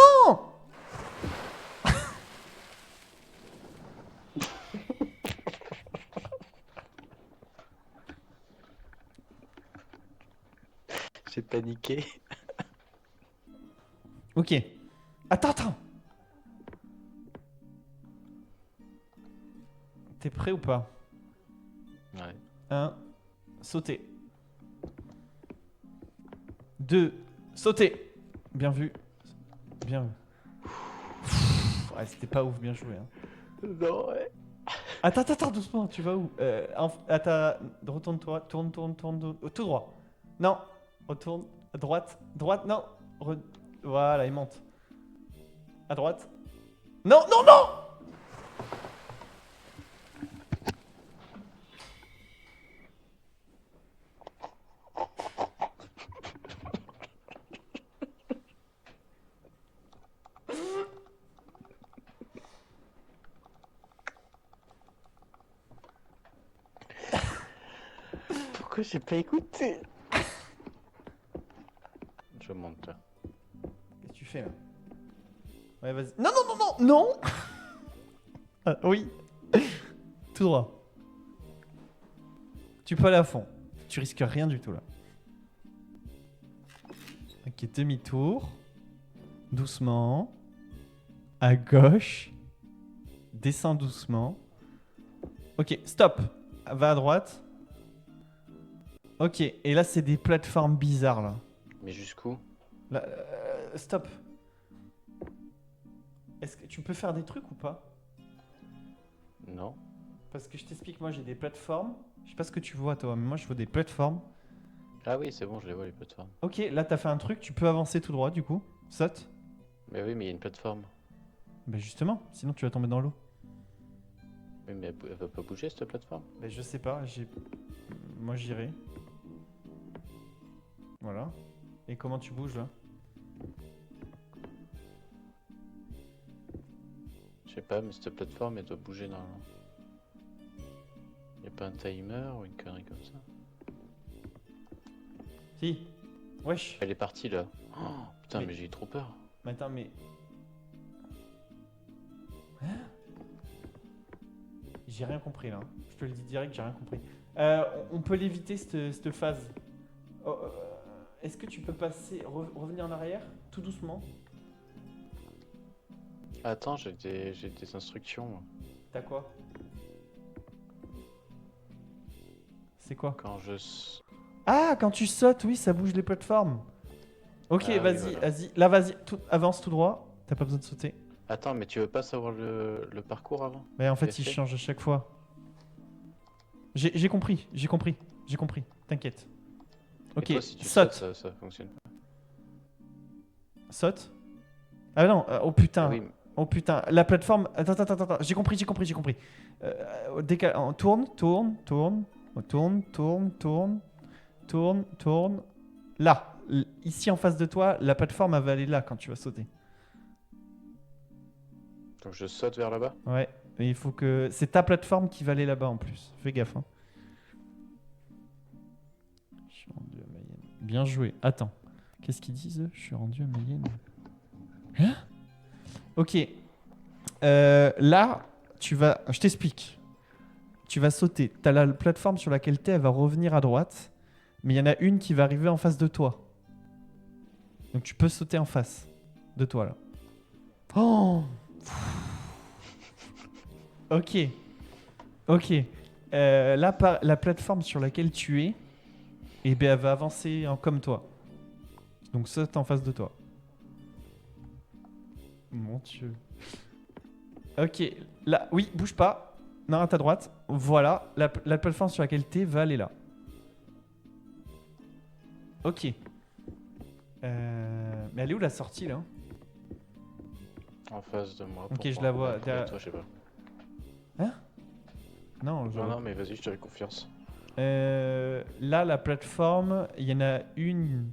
J'ai paniqué. Ok. Attends. T'es prêt ou pas? Ouais. 1. Sauter. 2. Sauter. Bien vu. Bien vu. Ouais, c'était pas ouf, bien joué. Hein. Non, ouais. Attends, doucement, tu vas où? Attends, retourne-toi, tourne, tout droit. Non, retourne, à droite, non. Voilà, il monte. À droite. Non. Pourquoi j'ai pas écouté? Je monte là. Qu'est-ce que tu fais là? Ouais, vas-y. Non. Ah, oui. Tout droit. Tu peux aller à fond. Tu risques rien du tout là. Ok, demi-tour. Doucement. À gauche. Descends doucement. Ok, stop. Va à droite. Ok, et là c'est des plateformes bizarres là. Mais jusqu'où? Là, stop. Est-ce que tu peux faire des trucs ou pas? Non. Parce que je t'explique, moi j'ai des plateformes. Je sais pas ce que tu vois toi, mais moi je vois des plateformes. Ah oui, c'est bon, je les vois les plateformes. Ok, là t'as fait un truc, tu peux avancer tout droit du coup. Saute. Mais oui, mais il y a une plateforme. Ben justement, sinon tu vas tomber dans l'eau. Oui, mais elle va pas bouger cette plateforme. Ben je sais pas, moi j'irai. Voilà. Et comment tu bouges là? Je sais pas, mais cette plateforme elle doit bouger normalement. Y a pas un timer ou une connerie comme ça? Si. Wesh. Elle est partie là. Oh, putain, Mais- mais j'ai eu trop peur. Mais attends, mais. Hein? J'ai rien compris là. Je te le dis direct, j'ai rien compris. On peut l'éviter cette phase. Oh, est-ce que tu peux passer, revenir en arrière, tout doucement? Attends, j'ai des instructions. Moi. T'as quoi? C'est quoi? Quand je. s- Ah, quand tu sautes, oui, ça bouge les plateformes. Ok, Ah oui, vas-y, voilà. vas-y. Là, vas-y, avance tout droit. T'as pas besoin de sauter. Attends, mais tu veux pas savoir le parcours avant? Mais en fait, J'ai il fait. change à chaque fois. J'ai compris. T'inquiète. Et Ok, toi, si tu saute. sautes, ça fonctionne pas. Saute. Ah non, oh Ah putain. oui, Oh putain, la plateforme. Attends. J'ai compris. Tourne. Tourne. Là. Ici en face de toi, la plateforme elle va aller là quand tu vas sauter. donc je saute vers là-bas. Ouais. Mais il faut que. C'est ta plateforme qui va aller là-bas en plus. Fais gaffe. Hein. Je suis rendu à Mayenne. Bien joué. Attends. Qu'est-ce qu'ils disent eux? Je suis rendu à Mayenne. Hein? Ok. Là, tu vas. Je t'explique. Tu vas sauter. T'as la plateforme sur laquelle t'es, elle va revenir à droite. Mais il y en a une qui va arriver en face de toi. Donc tu peux sauter en face de toi là. Oh. Ok. Là, la plateforme sur laquelle tu es, eh ben, elle va avancer comme toi. Donc saute en face de toi. Mon Dieu. Ok, là, oui, bouge pas. Non, à ta droite. Voilà, la plateforme sur laquelle t'es va aller là. Ok. Mais elle est où la sortie là? En face de moi. Ok, pour je la vois, Après, derrière- toi, je sais pas. Non, je Non, vois non, mais vas-y, je te fais confiance. Là, la plateforme, il y en a une.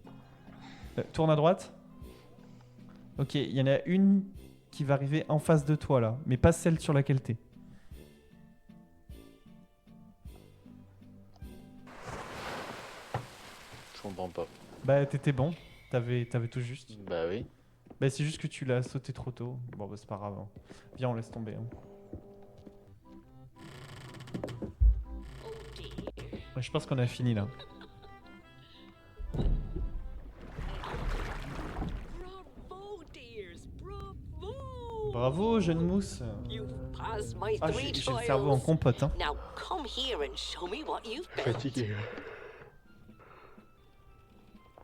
Tourne à droite. Ok, il y en a une qui va arriver en face de toi là, mais pas celle sur laquelle t'es. Je comprends pas. Bah, t'étais bon, t'avais tout juste. Bah oui. Bah, c'est juste que tu l'as sauté trop tôt. Bon, bah, c'est pas grave. Hein. Viens, on laisse tomber. Hein. Oh dear. Ouais, je pense qu'on a fini là. Bravo, dears. Bravo. Bravo, jeune mousse. You've passed my Ah, three j'ai le cerveau en trials. compote. Hein. Now come here and show me what you've built. Fatigué.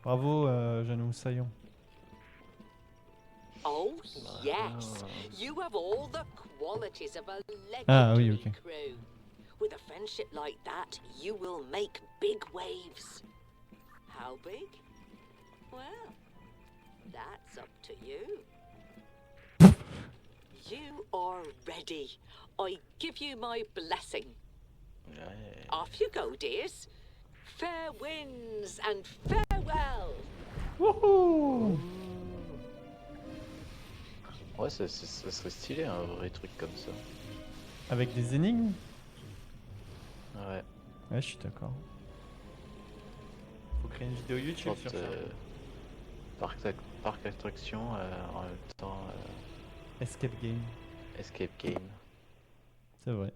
Bravo, jeune moussaillon. Oh yes, you have all the qualities of a Ah, oui, legendary ok. crew. With a friendship like that, you will make big waves. How big? Well, that's up to you. You are ready. I give you my blessing. Ouais. Off you go, dears. Fair winds and farewell. Wouhou! Ouais, ça serait stylé, un vrai truc comme ça. Avec des énigmes? Ouais. Ouais, je suis d'accord. Faut créer une vidéo YouTube Sorte, sur ça. parc attraction en même temps Escape game. escape game. C'est vrai.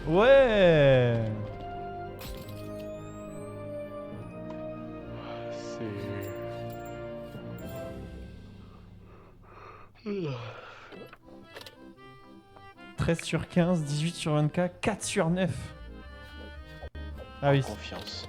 Ouais! C'est. 13 sur 15, 18 sur 24, 4 sur 9. Ah oui, Confiance.